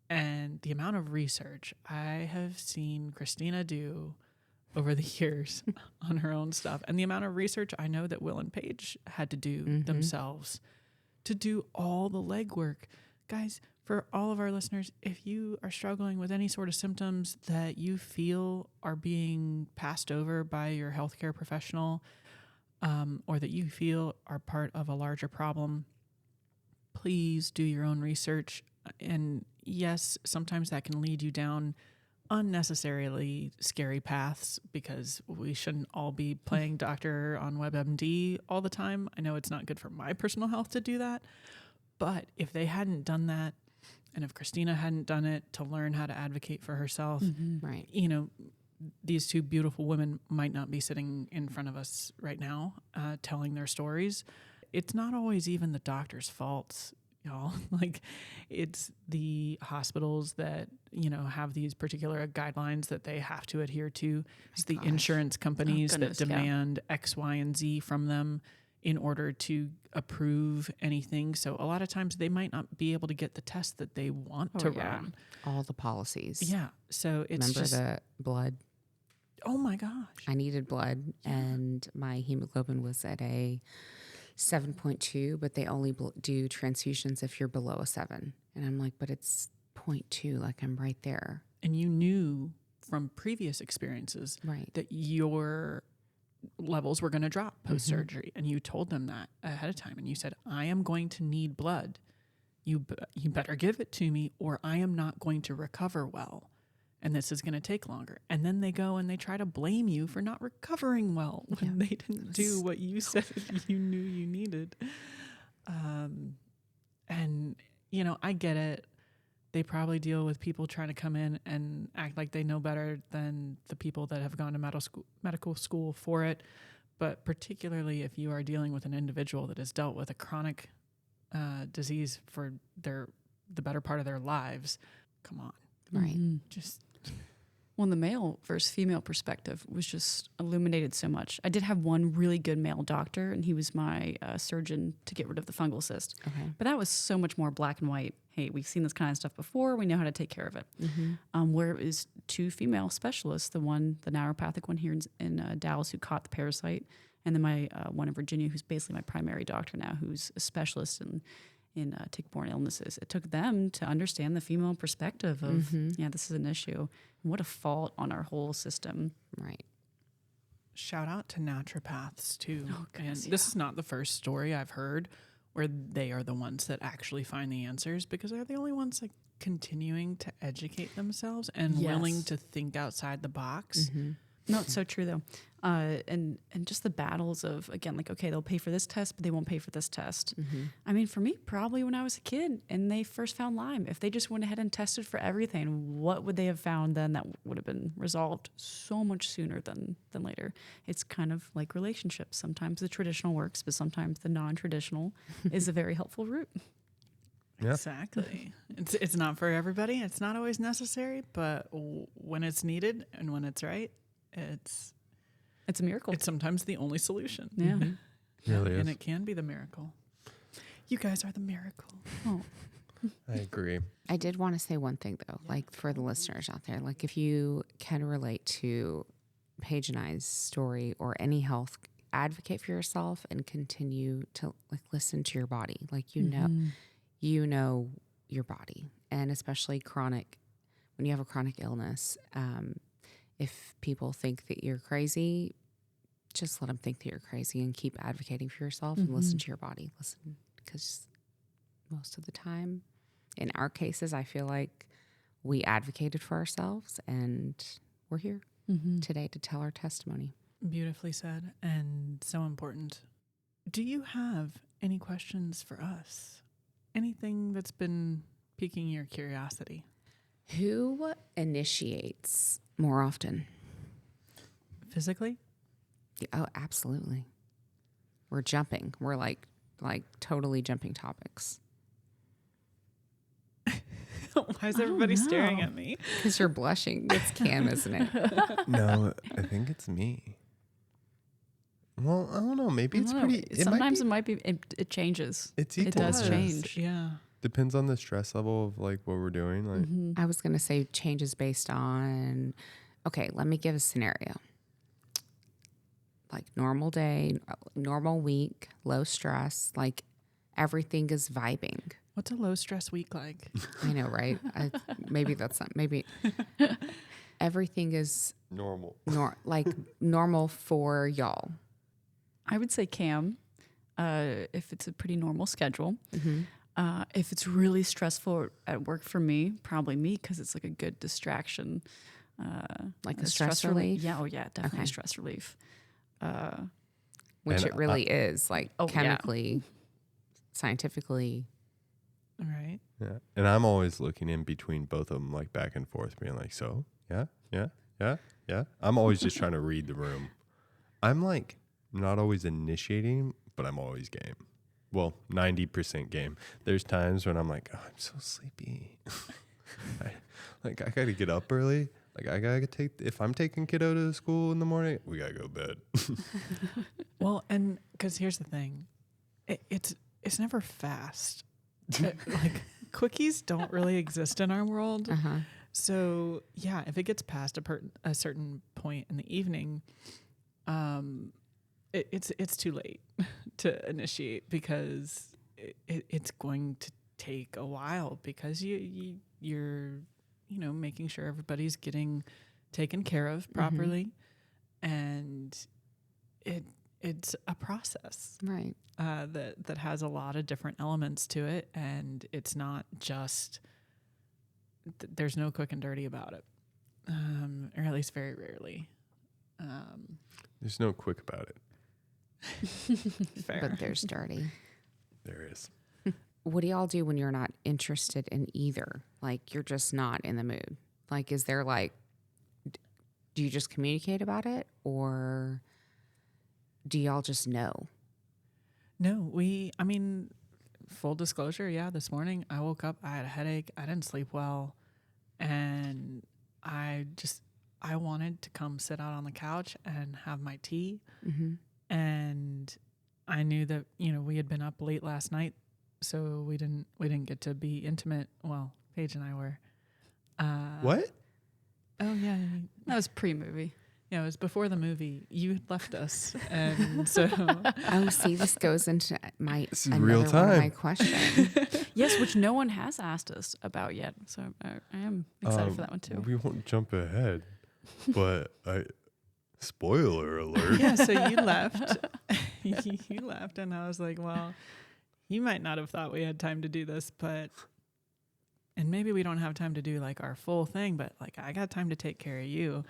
And the amount of research I have seen Christina do over the years on her own stuff, and the amount of research I know that Will and Paige had to do themselves to do all the legwork. Guys, for all of our listeners, if you are struggling with any sort of symptoms that you feel are being passed over by your healthcare professional, or that you feel are part of a larger problem, please do your own research. And yes, sometimes that can lead you down unnecessarily scary paths because we shouldn't all be playing doctor on WebMD all the time. I know it's not good for my personal health to do that, but if they hadn't done that, and if Christina hadn't done it to learn how to advocate for herself, Right. you know, these two beautiful women might not be sitting in front of us right now telling their stories. It's not always even the doctor's faults, y'all. Like, it's the hospitals that, you know, have these particular guidelines that they have to adhere to. It's the insurance companies goodness, that yeah. demand X, Y, and Z from them in order to approve anything. So a lot of times they might not be able to get the test that they want to yeah. run. All the policies. Yeah. So it's Remember just, the blood? oh my gosh. I needed blood, and my hemoglobin was at a 7.2, but they only do transfusions if you're below a 7. And I'm like, but it's 0.2, like I'm right there. And you knew from previous experiences Right. that your levels were going to drop post-surgery, and you told them that ahead of time, and you said, I am going to need blood. You better give it to me, or I am not going to recover well, and this is going to take longer. And then they go and they try to blame you for not recovering well when they didn't do what you said you knew you needed. And, you know, I get it. They probably deal with people trying to come in and act like they know better than the people that have gone to medical school for it. But particularly if you are dealing with an individual that has dealt with a chronic disease for the better part of their lives, come on. Right. Just Well, the male versus female perspective was just illuminated so much. I did have one really good male doctor, and he was my surgeon to get rid of the fungal cyst. Okay. But that was so much more black and white. Hey, we've seen this kind of stuff before. We know how to take care of it. Where it was two female specialists, the neuropathic one here in Dallas who caught the parasite, and then my one in Virginia who's basically my primary doctor now, who's a specialist in tick-borne illnesses. It took them to understand the female perspective of, this is an issue. And what a fault on our whole system. Right. shout out to naturopaths too. Oh, goodness, and this is not the first story I've heard where they are the ones that actually find the answers, because they're the only ones like continuing to educate themselves and willing to think outside the box. No, it's so true though. And just the battles of, again, like, okay, they'll pay for this test, but they won't pay for this test. I mean, for me, probably when I was a kid and they first found Lyme, if they just went ahead and tested for everything, what would they have found then that would have been resolved so much sooner than later? It's kind of like relationships. Sometimes the traditional works, but sometimes the non-traditional is a very helpful route. Yeah. Exactly. It's not for everybody. It's not always necessary, but when it's needed and when it's right, it's a miracle. It's sometimes the only solution. Yeah. Really is. And it can be the miracle. You guys are the miracle. Oh. I agree. I did want to say one thing though, like for the listeners out there, like if you can relate to Paige and I's story or any health, advocate for yourself and continue to like listen to your body. Like you know your body, and especially when you have a chronic illness. If people think that you're crazy, just let them think that you're crazy and keep advocating for yourself and listen to your body. Listen, because most of the time, in our cases, I feel like we advocated for ourselves and we're here today to tell our testimony. Beautifully said, and so important. Do you have any questions for us? Anything that's been piquing your curiosity? Who initiates more often? Physically? Oh, absolutely. We're jumping. We're like totally jumping topics. Why is everybody staring at me? Because you're blushing. It's Cam, isn't it? No, I think it's me. Well, I don't know. Maybe it's pretty. Sometimes it changes. It's It equal. does change. Yeah. Depends on the stress level of like what we're doing. Like, I was going to say changes based on, okay, let me give a scenario. Like normal day, normal week, low stress, like everything is vibing. What's a low stress week like? I know, right? Maybe that's not, maybe everything is normal. Normal for y'all. I would say Cam, if it's a pretty normal schedule. If it's really stressful at work for me, probably me, because it's like a good distraction. Like a stress relief? Yeah, definitely Okay. stress relief. Which And it really is, like Oh, yeah. chemically, scientifically. All right. Yeah. And I'm always looking in between both of them, like back and forth, being like, so, yeah. I'm always just trying to read the room. I'm like not always initiating, but I'm always game. Well, 90% game. There's times when I'm like, oh, I'm so sleepy. I got to get up early. Like I got to if I'm taking kiddo to school in the morning, we got to go to bed. Well, and because here's the thing, it's never fast. Like quickies don't really exist in our world. So yeah, if it gets past a certain point in the evening, it's too late to initiate, because it's going to take a while, because you're making sure everybody's getting taken care of properly, and it's a process, Right. that has a lot of different elements to it, and it's not just there's no quick and dirty about it, or at least very rarely. There's no quick about it. Fair. But there's dirty. There is. What do y'all do when you're not interested in either? Like, you're just not in the mood. Like, is there like, do you just communicate about it, or do y'all just know? No, I mean, full disclosure, yeah, this morning I woke up, I had a headache, I didn't sleep well, and I wanted to come sit out on the couch and have my tea. Mm-hmm. And I knew that, we had been up late last night, so we didn't get to be intimate. Well, Paige and I were. What? Oh yeah. That was pre-movie. Yeah, it was before the movie. You had left us, and so Oh, see, this goes into This is another real one of my time. questions. Yes, which no one has asked us about yet. So I am excited for that one too. We won't jump ahead, but spoiler alert. yeah. So you left. You left, and I was like, well, you might not have thought we had time to do this, and maybe we don't have time to do like our full thing, but like I got time to take care of you.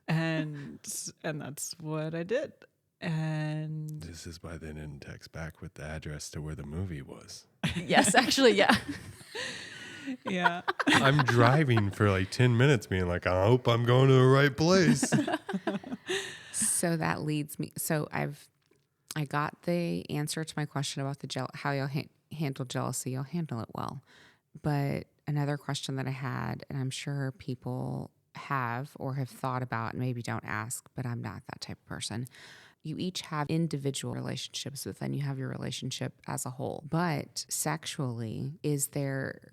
And that's what I did. And This is why they didn't text back with the address to where the movie was. Yes, actually, yeah. yeah. I'm driving for like 10 minutes being like, I hope I'm going to the right place. So that leads me. So I got the answer to my question about the how y'all handle jealousy. Y'all handle it well. But another question that I had, and I'm sure people have or have thought about, and maybe don't ask, but I'm not that type of person. You each have individual relationships, but then you have your relationship as a whole. But sexually, is there,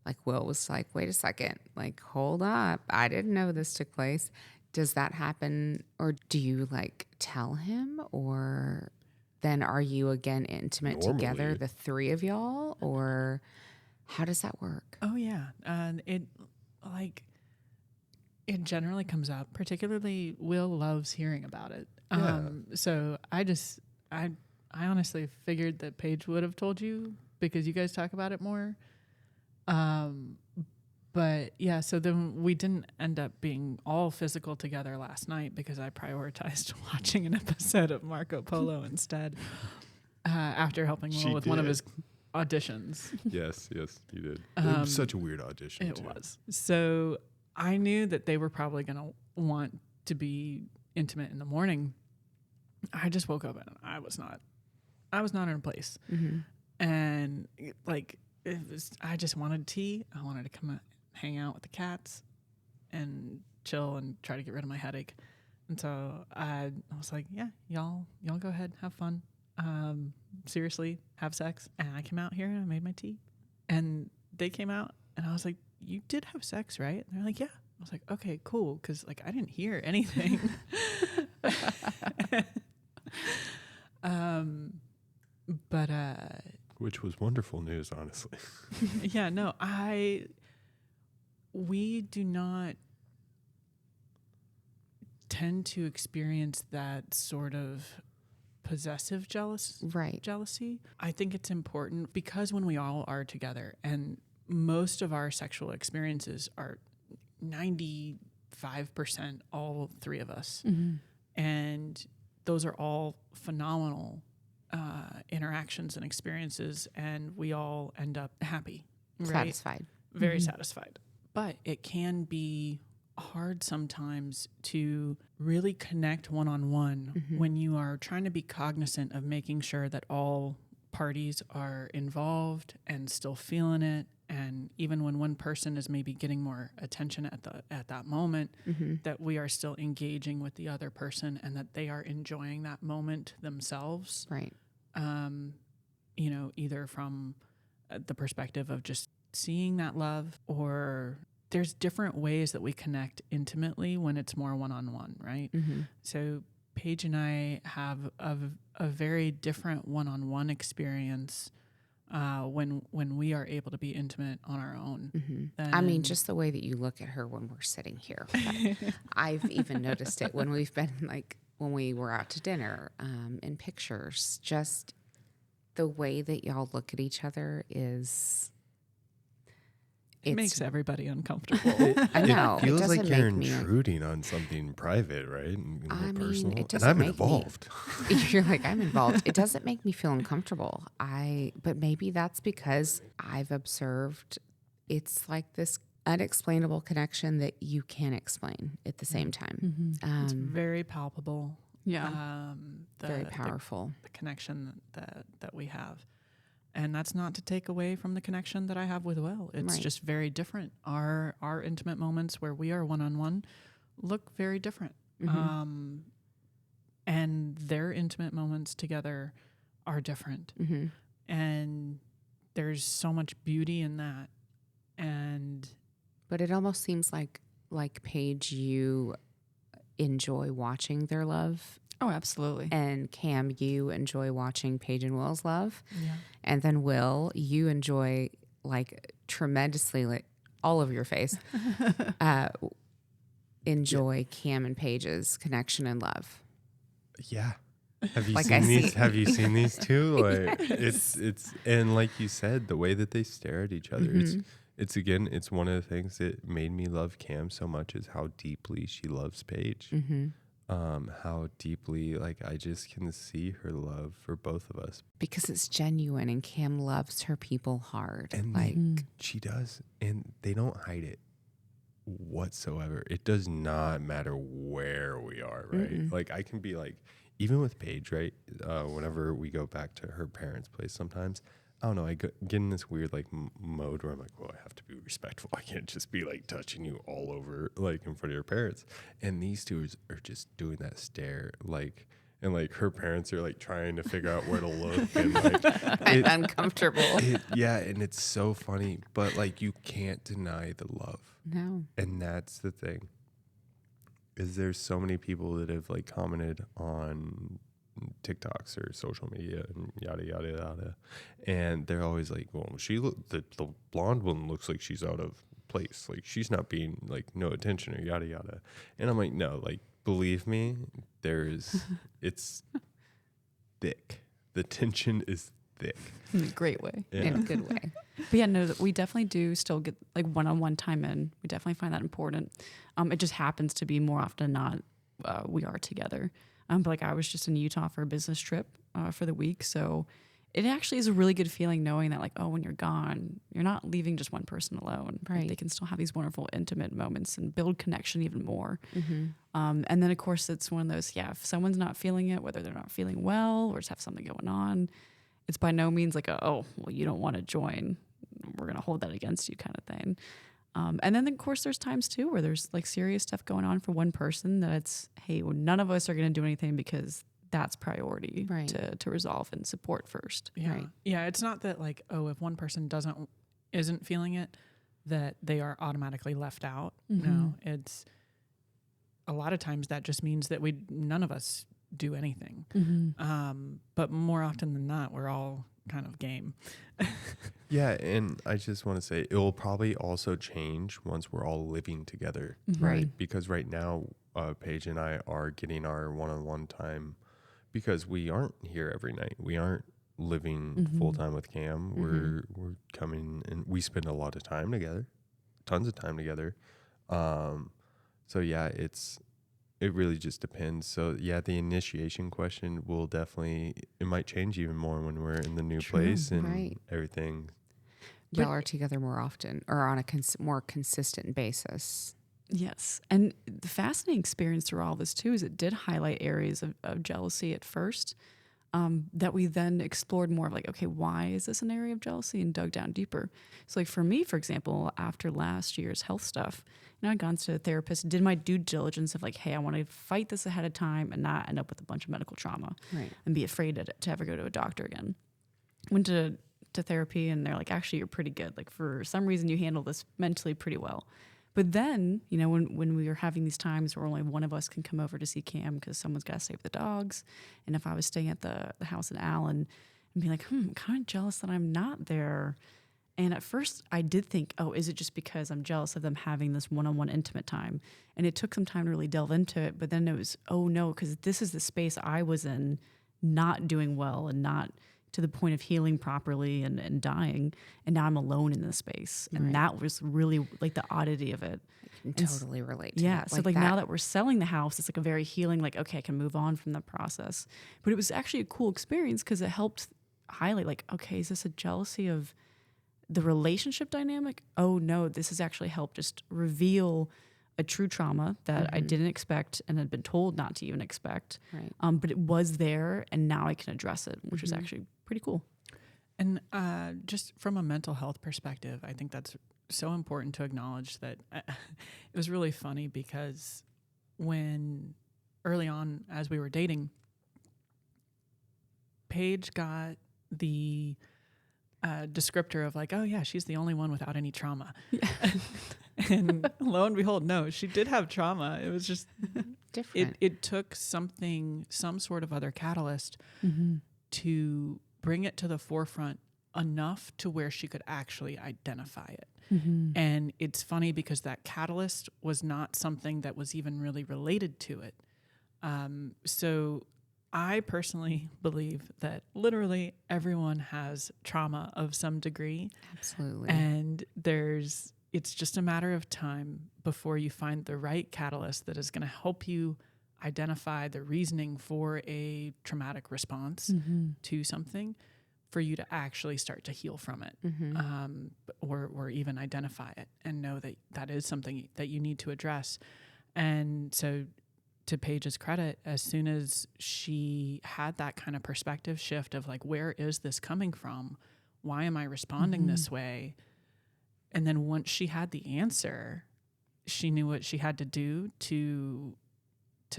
like Will was like, wait a second, like, hold up, I didn't know this took place. Does that happen, or do you like tell him, or then are you again intimate together, Normally. the three of y'all, or how does that work? Oh yeah. And it generally comes up. Particularly Will loves hearing about it. Yeah. So I honestly figured that Paige would have told you because you guys talk about it more. But yeah, so then we didn't end up being all physical together last night because I prioritized watching an episode of Marco Polo instead, after helping Will She with one of did. his auditions. Yes, you did. It was such a weird audition. It too. was. So I knew that they were probably going to want to be intimate in the morning. I just woke up and I was not in a place. Mm-hmm. And I just wanted tea. I wanted to come hang out with the cats and chill and try to get rid of my headache. And so I was like, yeah, y'all go ahead, have fun. Seriously, have sex. And I came out here and I made my tea. And they came out and I was like, you did have sex, right? And they're like, yeah. I was like, okay, cool. Cause like, I didn't hear anything. Which was wonderful news, honestly. yeah, no, we do not tend to experience that sort of possessive jealousy. I think it's important because when we all are together, and most of our sexual experiences are 95% all three of us. Mm-hmm. And those are all phenomenal interactions and experiences, and we all end up happy, right? Satisfied. Very satisfied. But it can be hard sometimes to really connect one-on-one when you are trying to be cognizant of making sure that all parties are involved and still feeling it. And even when one person is maybe getting more attention at that moment, that we are still engaging with the other person and that they are enjoying that moment themselves. Right. Either from the perspective of just seeing that love, or there's different ways that we connect intimately when it's more one-on-one, right? Mm-hmm. So Paige and I have a very different one-on-one experience when we are able to be intimate on our own. Mm-hmm. I mean, just the way that you look at her when we're sitting here. I've even noticed it when we've been like, when we were out to dinner, in pictures, just the way that y'all look at each other is... It makes everybody uncomfortable. I know. It feels like you're me intruding on something private, right? And I mean, personal. it And doesn't I'm make involved. You're like, I'm involved. It doesn't make me feel uncomfortable. But maybe that's because I've observed it's like this unexplainable connection that you can't explain at the same time. It's very palpable. Yeah. Very powerful. The connection that we have. And that's not to take away from the connection that I have with Will. It's just very different. Our intimate moments where we are one-on-one look very different. Mm-hmm. And their intimate moments together are different. Mm-hmm. And there's so much beauty in that. But it almost seems like Paige, you enjoy watching their love. Oh, absolutely. And Cam, you enjoy watching Paige and Will's love. Yeah. And then Will, you enjoy like tremendously, like all over your face, enjoy Cam and Paige's connection and love. Yeah. Have you Like seen I these? see. Have you seen these two? Like Yes. it's and like you said, the way that they stare at each other, Mm-hmm. it's one of the things that made me love Cam so much is how deeply she loves Paige. Mm-hmm. How deeply, like, I just can see her love for both of us. Because it's genuine, and Cam loves her people hard. And like she does, and they don't hide it whatsoever. It does not matter where we are, right? Mm-mm. Like, I can be like, even with Paige, right? Whenever we go back to her parents' place sometimes, I don't know, I get in this weird like mode where I'm like, well, I have to be respectful. I can't just be like touching you all over like in front of your parents. And these two are just doing that stare, like, and like her parents are like trying to figure out where to look and like and uncomfortable. yeah, and it's so funny, but like you can't deny the love. No. And that's the thing. Is there's so many people that have like commented on TikToks or social media and yada yada yada, and they're always like, well, the blonde one looks like she's out of place, like she's not being like no attention or yada yada. And I'm like, no, like believe me, it's thick. The tension is thick. In a great way. Yeah. In a good way. But yeah, no, we definitely do still get like one-on-one time in. We definitely find that important. It just happens to be more often than not we are together. But like I was just in Utah for a business trip for the week, so it actually is a really good feeling knowing that like, oh, when you're gone, you're not leaving just one person alone. Right. Like, they can still have these wonderful intimate moments and build connection even more. Mm-hmm. And then of course it's one of those, if someone's not feeling it, whether they're not feeling well or just have something going on, it's by no means like well, you don't want to join, we're going to hold that against you kind of thing. And then of course there's times too where there's like serious stuff going on for one person that it's, hey, well, none of us are going to do anything because that's priority to resolve and support first. Yeah. Right. Yeah. It's not that like, if one person isn't feeling it, that they are automatically left out. Mm-hmm. No, it's a lot of times that just means that none of us do anything. Mm-hmm. But more often than not, we're all kind of game. Yeah, and I just want to say it will probably also change once we're all living together, Mm-hmm. Right. Because right now, Paige and I are getting our one-on-one time because we aren't here every night. We aren't living Mm-hmm. full time with Cam. We're coming and we spend a lot of time together, tons of time together. So yeah, it really just depends. So yeah, the initiation question it might change even more when we're in the new place and everything. Y'all are together more often or on a more consistent basis. Yes. And the fascinating experience through all this too is it did highlight areas of jealousy at first that we then explored more of like, okay, why is this an area of jealousy, and dug down deeper. So like for me, for example, after last year's health stuff, I'd gone to a therapist, did my due diligence of like, hey, I want to fight this ahead of time and not end up with a bunch of medical trauma and be afraid to ever go to a doctor again. Went to therapy and they're like, actually, you're pretty good. Like for some reason you handle this mentally pretty well. But then, when we were having these times where only one of us can come over to see Cam because someone's got to stay with the dogs, and if I was staying at the house in Allen, and be like, I'm kind of jealous that I'm not there. And at first I did think, oh, is it just because I'm jealous of them having this one-on-one intimate time? And it took some time to really delve into it. But then it was, oh no, because this is the space I was in, not doing well and not to the point of healing properly and dying. And now I'm alone in this space. And that was really like the oddity of it. I can totally relate to Yeah. that. So like now that we're selling the house, it's like a very healing, like, okay, I can move on from the process. But it was actually a cool experience because it helped highlight like, okay, is this a jealousy of the relationship dynamic? Oh no, this has actually helped just reveal a true trauma that I didn't expect and had been told not to even expect. Right. But it was there and now I can address it, which is actually pretty cool. And just from a mental health perspective, I think that's so important to acknowledge that it was really funny because when early on as we were dating, Paige got the descriptor of like, oh yeah, she's the only one without any trauma. Yeah. And lo and behold, no, she did have trauma. It was just different. It took some sort of other catalyst to bring it to the forefront enough to where she could actually identify it. And it's funny because that catalyst was not something that was even really related to it. So I personally believe that literally everyone has trauma of some degree. Absolutely. And it's just a matter of time before you find the right catalyst that is going to help you identify the reasoning for a traumatic response to something for you to actually start to heal from it, or even identify it and know that that is something that you need to address. And so to Paige's credit, as soon as she had that kind of perspective shift of like, where is this coming from? Why am I responding this way? And then once she had the answer, she knew what she had to do to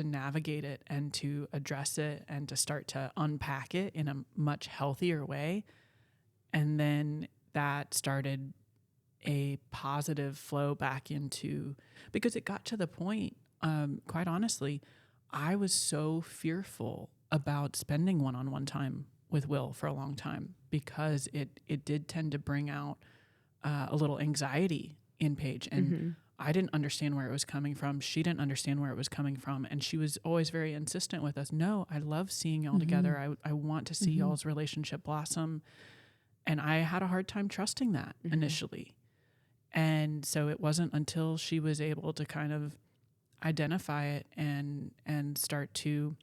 navigate it and to address it and to start to unpack it in a much healthier way. And then that started a positive flow back into, because it got to the point, quite honestly, I was so fearful about spending one-on-one time with Will for a long time because it did tend to bring out a little anxiety in Paige. And I didn't understand where it was coming from. She didn't understand where it was coming from. And she was always very insistent with us. No, I love seeing y'all together. I want to see y'all's relationship blossom. And I had a hard time trusting that initially. And so it wasn't until she was able to kind of identify it and start to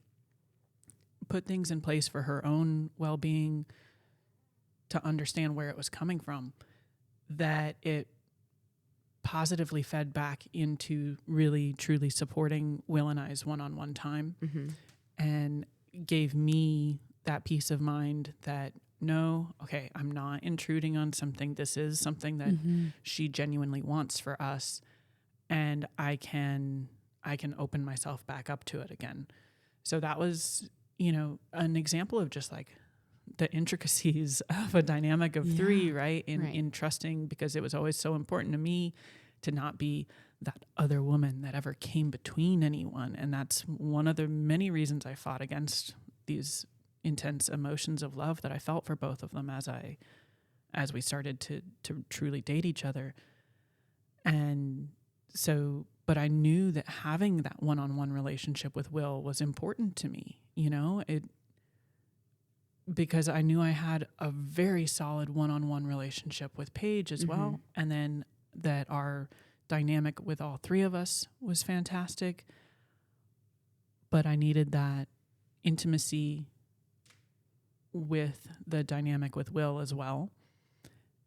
put things in place for her own well-being to understand where it was coming from that it positively fed back into really truly supporting Will and I's one-on-one time and gave me that peace of mind that no, okay, I'm not intruding on something. This is something that she genuinely wants for us, and I can open myself back up to it again. So that was, an example of just like the intricacies of a dynamic of three, right? In trusting, because it was always so important to me to not be that other woman that ever came between anyone. And that's one of the many reasons I fought against these intense emotions of love that I felt for both of them as we started to truly date each other. And so, but I knew that having that one-on-one relationship with Will was important to me, because I knew I had a very solid one-on-one relationship with Paige as well. And then that our dynamic with all three of us was fantastic. But I needed that intimacy with the dynamic with Will as well.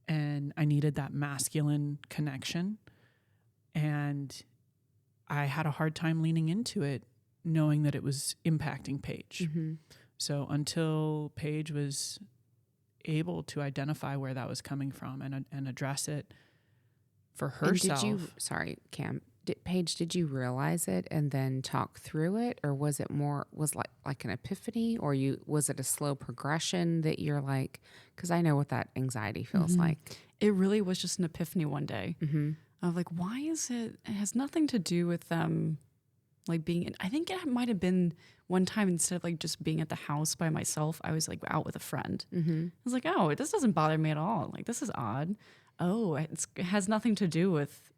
And I needed that masculine connection. And I had a hard time leaning into it, knowing that it was impacting Paige. So until Paige was able to identify where that was coming from and address it for herself. Paige, did you realize it and then talk through it, or was it like an epiphany, or was it a slow progression that you're like, because I know what that anxiety feels like. It really was just an epiphany one day of like, why is it has nothing to do with them Like I think it might have been one time instead of like just being at the house by myself, I was like out with a friend. Mm-hmm. I was like, oh, this doesn't bother me at all. Like, this is odd. Oh, it has nothing to do with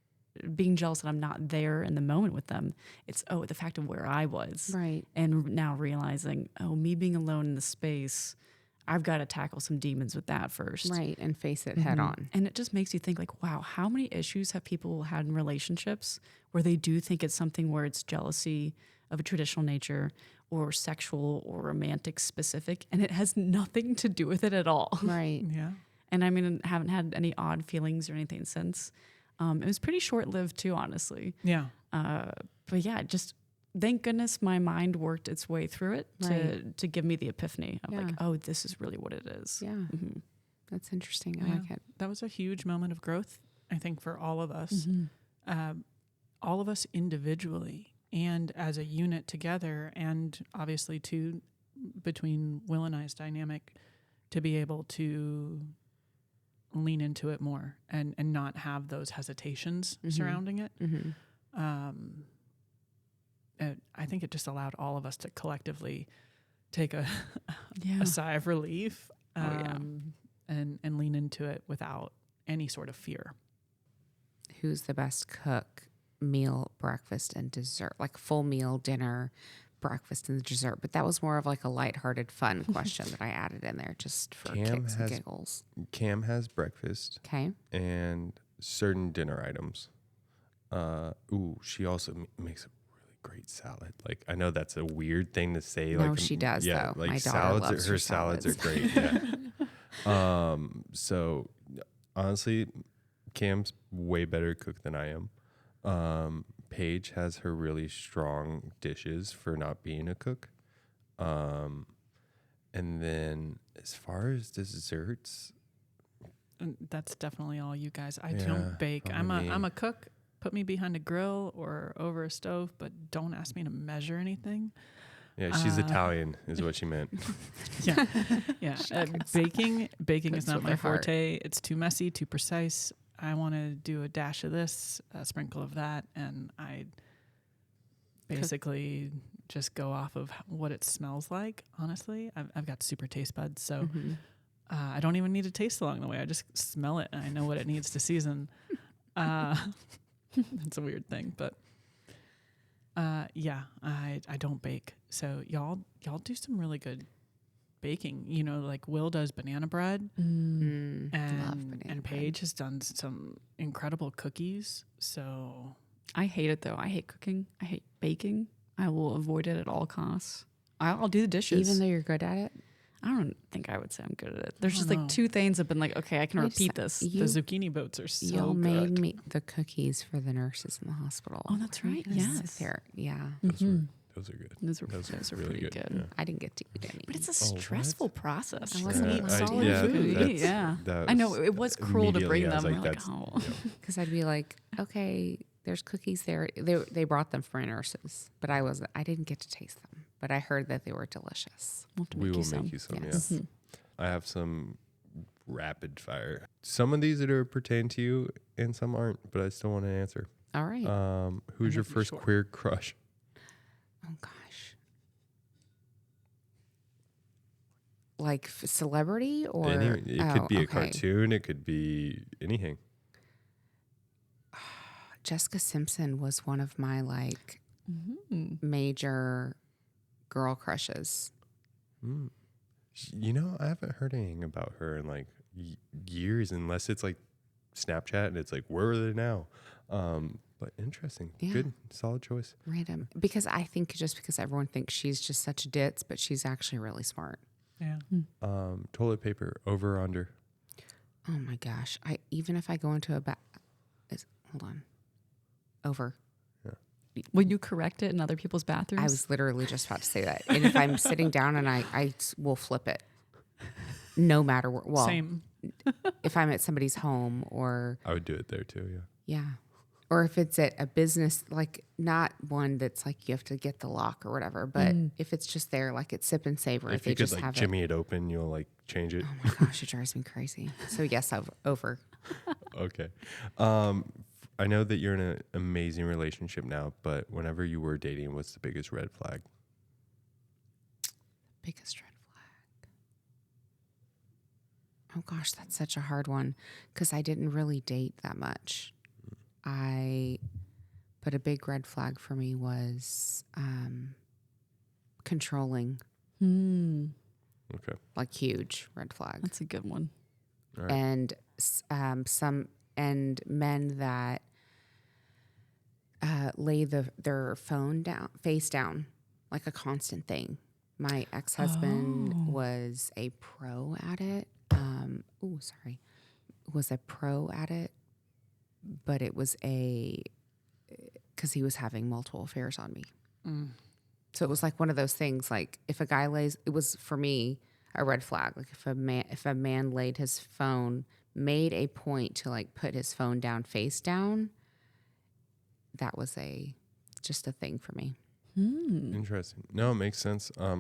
being jealous that I'm not there in the moment with them. It's, the fact of where I was. Right. And now realizing, me being alone in the space, I've got to tackle some demons with that first. Right. And face it head on. And it just makes you think like, wow, how many issues have people had in relationships where they do think it's something where it's jealousy of a traditional nature or sexual or romantic specific, and it has nothing to do with it at all. Right. Yeah. And I mean, I haven't had any odd feelings or anything since. It was pretty short-lived too, honestly. Yeah. But yeah, just thank goodness my mind worked its way through it to give me the epiphany of like, oh, this is really what it is. Yeah. Mm-hmm. That's interesting. I Yeah. like it. That was a huge moment of growth, I think, for all of us. Mm-hmm. All of us individually and as a unit together, and obviously too between Will and I's dynamic, to be able to lean into it more and not have those hesitations surrounding it. Mm-hmm. I think it just allowed all of us to collectively take a Yeah. sigh of relief yeah. and lean into it without any sort of fear. Who's the best cook? Meal, breakfast, and dessert. Like full meal, dinner, breakfast, and dessert. But that was more of like a lighthearted, fun question that I added in there just for kicks and giggles. Cam has breakfast Okay. and certain dinner items. She also makes a really great salad. Like, I know that's a weird thing to say. No, like, she does, yeah, though. like My daughter salads. loves Her her salads are salads. great. Yeah. So honestly, Cam's way better cook than I am. Paige has her really strong dishes for not being a cook. And then as far as desserts, And that's definitely all you guys. I Yeah, don't bake. I'm probably a cook. Put me behind a grill or over a stove, but don't ask me to measure anything. yeah, she's Italian is what she meant. Yeah. Yeah. Baking is Cooks not with my her heart. forte. It's too messy, too precise. I want to do a dash of this, a sprinkle of that, and I basically just go off of what it smells like. Honestly, I've got super taste buds, so I don't even need to taste along the way. I just smell it, and I know what it needs to season. That's a weird thing, but yeah, I don't bake. So y'all do some really good baking. You know, like Will does banana bread, Love banana and bread. Paige has done some incredible cookies. So I hate it though. I hate cooking. I hate baking. I will avoid it at all costs. I'll do the dishes. Even though you're good at it? I don't think I would say I'm good at it. There's I just don't like know. two things I've been like, okay, I can Wait a repeat sec. this. the zucchini boats are so Y'all good. made me the cookies for the nurses in the hospital. Oh, that's right. I sit Yes. there. Yeah. Those are good. Those are really pretty good, good. yeah. I didn't get to eat any. But it's a Oh, what? stressful process. I to wasn't eat allowed to solid eat food. that's- Yeah. that I know was- it was cruel to bring immediately I was them. like, We're like, that's- oh. Because I'd be like, okay, there's cookies there. They brought them for my nurses, but I didn't get to taste them. But I heard that they were delicious. We'll have to We make will you some. make you some, Yes. yeah. I have some rapid fire. Some of these that are pertain to you and some aren't, but I still want to answer. All right. Who's your have to be first short. queer crush? Oh gosh. Like celebrity or It could be a okay. cartoon. It could be anything. Jessica Simpson was one of my like Mm-hmm. major girl crushes. Mm. You know, I haven't heard anything about her in like years, unless it's like Snapchat and it's like, where are they now? But interesting. Yeah. Good. Solid choice. Random. Because I think just because everyone thinks she's just such a ditz, but she's actually really smart. Yeah. Toilet paper, over or under? Oh my gosh. Even if I go into a hold on. Over. Will you correct it in other people's bathrooms? I was literally just about to say that. And if I'm sitting down and I will flip it. No matter where. Well, Same. if I'm at somebody's home or I would do it there too, yeah. yeah. Or if it's at a business, like not one that's like you have to get the lock or whatever, but if it's just there, like it's sip and savor. If they you could just like have jimmy it open, you'll like change it. Oh my gosh, it drives me crazy. So yes, over. Okay. I know that you're in an amazing relationship now, but whenever you were dating, what's the biggest red flag? Biggest red flag. Oh gosh, that's such a hard one because I didn't really date that much. But a big red flag for me was controlling. Okay. Like huge red flag. That's a good one. All right. And men that lay their phone down, face down, like a constant thing. My ex-husband was a pro at it. Was a pro at it, but it was because he was having multiple affairs on me. So it was like one of those things. Like if a guy it was for me a red flag. Like if a man laid his phone, made a point to like put his phone down face down, that was just a thing for me. Interesting. No, it makes sense. I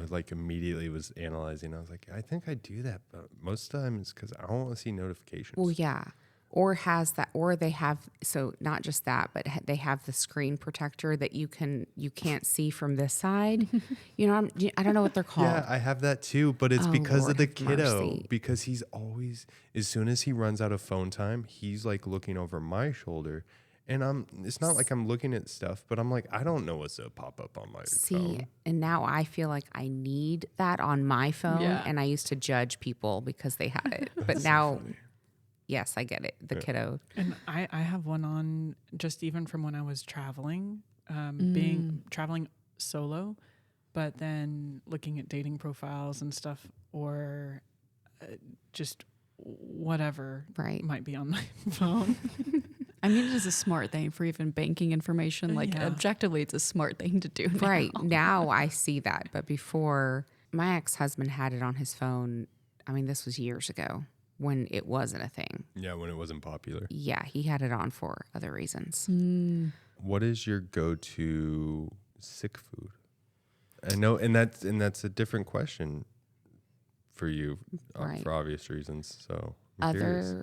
like immediately was analyzing. I was like, I think I do that, but most of the time it's because I don't want to see notifications. Well, yeah. Or they have, so not just that, but they have the screen protector that you can't see from this side. I don't know what they're called. Yeah, I have that too, but it's Oh, because Lord of the have kiddo. mercy. Because he's always, as soon as he runs out of phone time, he's like looking over my shoulder. And it's not like I'm looking at stuff, but I'm like, I don't know what's to pop up on my phone. And now I feel like I need that on my phone. Yeah. And I used to judge people because they had it. But now, yes, I get it. The kiddo. And I have one on just even from when I was traveling, traveling solo, but then looking at dating profiles and stuff, or just whatever might be on my phone. I mean, it is a smart thing for even banking information. Like objectively, it's a smart thing to do. Right. Now I see that. But before, my ex-husband had it on his phone. I mean, this was years ago when it wasn't a thing. Yeah, when it wasn't popular. Yeah, he had it on for other reasons. What is your go-to sick food? I know, and that's a different question for you for obvious reasons. So I'm curious.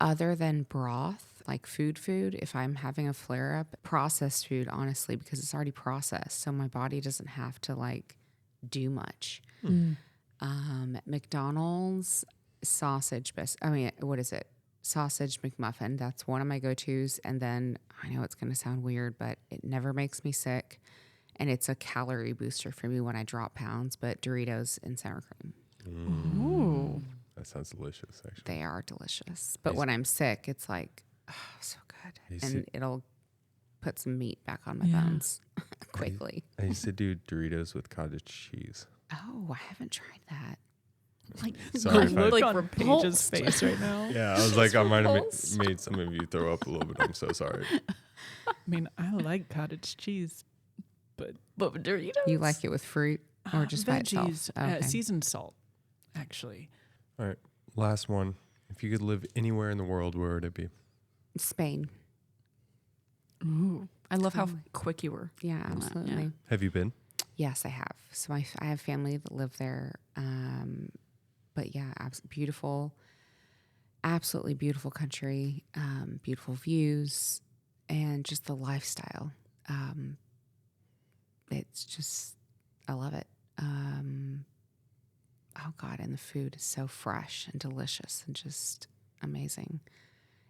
Other than broth, like food, if I'm having a flare up, processed food, honestly, because it's already processed. So my body doesn't have to like do much. McDonald's sausage what is it? Sausage McMuffin. That's one of my go-tos. And then I know it's going to sound weird, but it never makes me sick. And it's a calorie booster for me when I drop pounds, but Doritos and sour cream. Ooh. That sounds delicious, actually. They are delicious. But when I'm sick, it's like, so good. And it'll put some meat back on my bones quickly. I used to do Doritos with cottage cheese. Oh, I haven't tried that. Like, Sorry if I- Look like on Paige's repulsed. face right now. Yeah, I was like, I might have Repulsed. made some of you throw up a little bit. I'm so sorry. I mean, I like cottage cheese, but Doritos. You like it with fruit or just by veggies, itself? Okay. seasoned salt, actually. All right, last one. If you could live anywhere in the world, where would it be? Spain. Ooh. I love how quick you were. Yeah, absolutely. Have you been? Yes, I have. So I have family that live there. But yeah, beautiful, absolutely beautiful country, beautiful views, and just the lifestyle. It's just, I love it. Oh God, and the food is so fresh and delicious and just amazing.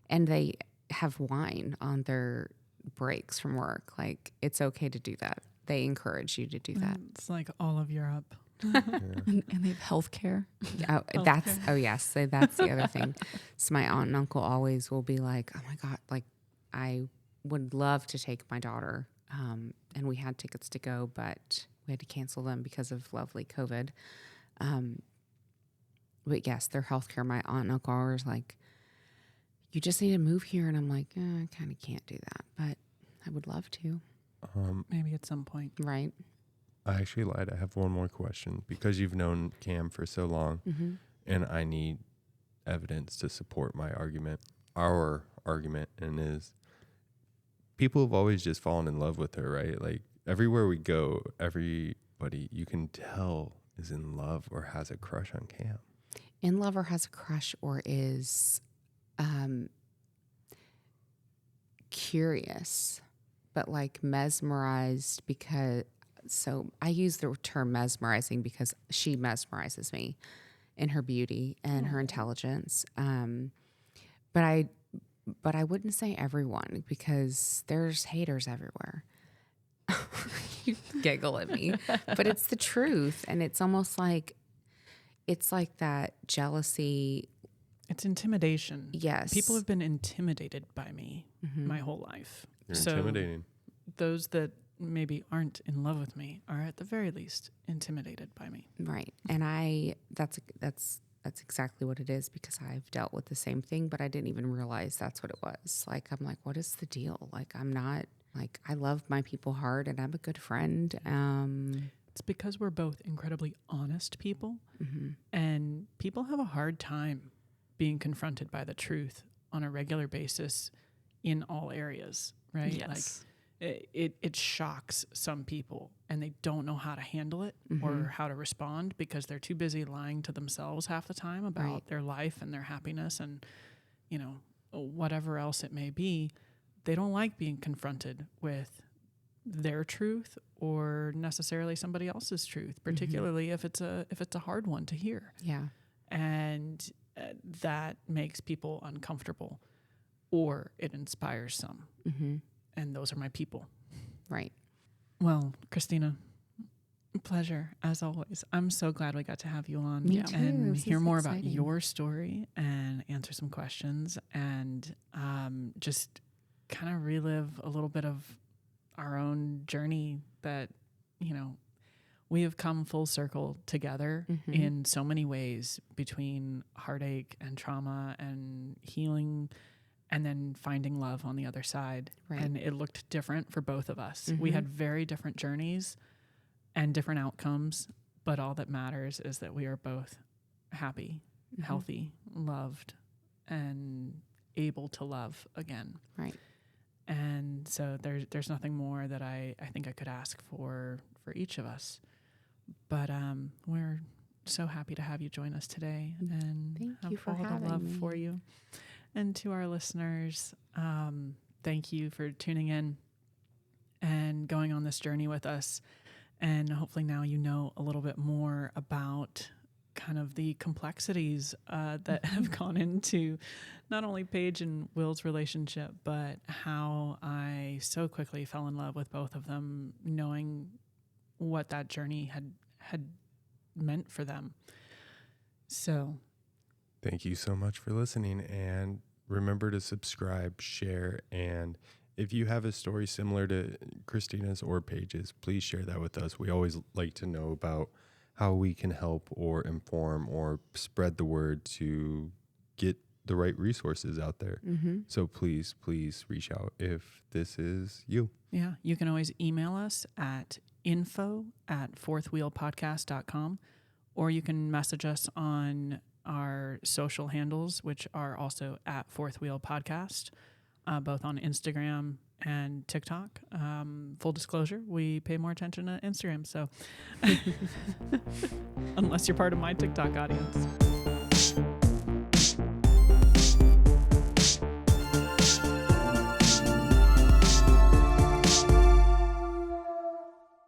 And they have wine on their breaks from work. Like, it's okay to do that. They encourage you to do that. It's like all of Europe. And they have healthcare. Yes. So that's the other thing. So my aunt and uncle always will be like, oh my God, like I would love to take my daughter. And we had tickets to go, but we had to cancel them because of lovely COVID. But yes, their healthcare, my aunt and uncle are like, you just need to move here. And I'm like, I kind of can't do that, but I would love to. Maybe at some point. Right. I actually lied. I have one more question because you've known Cam for so long, and I need evidence to support my argument. Our argument, and is people have always just fallen in love with her, right? Like everywhere we go, everybody you can tell is in love or has a crush on Cam. In love or has a crush or is curious, but like mesmerized because, so I use the term mesmerizing because she mesmerizes me in her beauty and her intelligence. But I wouldn't say everyone, because there's haters everywhere. You giggle at me, but it's the truth. And it's almost like, it's like that jealousy. It's intimidation. Yes. People have been intimidated by me my whole life. You're So intimidating. those that maybe aren't in love with me are at the very least intimidated by me. Right. And that's exactly what it is, because I've dealt with the same thing, but I didn't even realize that's what it was. Like, I'm like, what is the deal? Like, I'm not, like, I love my people hard and I'm a good friend. It's because we're both incredibly honest people, and people have a hard time being confronted by the truth on a regular basis in all areas, right? Yes. Like it shocks some people, and they don't know how to handle it or how to respond because they're too busy lying to themselves half the time about their life and their happiness and, you know, whatever else it may be. They don't like being confronted with their truth or necessarily somebody else's truth, particularly if it's a hard one to hear. Yeah. And that makes people uncomfortable, or it inspires some. And those are my people. Right. Well, Christina, pleasure as always. I'm so glad we got to have you on Me too. and This hear is more about exciting. your story and answer some questions and just kind of relive a little bit of our own journey that, you know, we have come full circle together in so many ways, between heartache and trauma and healing and then finding love on the other side. Right. And it looked different for both of us. We had very different journeys and different outcomes, but all that matters is that we are both happy, healthy, loved, and able to love again. Right. And so there's nothing more that I think I could ask for each of us. But we're so happy to have you join us today and Thank have you for all the having love me. for you. And to our listeners, thank you for tuning in and going on this journey with us. And hopefully now you know a little bit more about kind of the complexities that have gone into not only Paige and Will's relationship, but how I so quickly fell in love with both of them, knowing what that journey had meant for them. So Thank you so much for listening, and remember to subscribe, share, and if you have a story similar to Christina's or Paige's, please share that with us. We always like to know about how we can help or inform or spread the word to get the right resources out there. So please reach out if this is you. yeah, you can always email us at info@fourthwheelpodcast.com, or you can message us on our social handles, which are also at Fourth Wheel Podcast, both on Instagram and TikTok. Full disclosure, we pay more attention to Instagram, so unless you're part of my TikTok audience.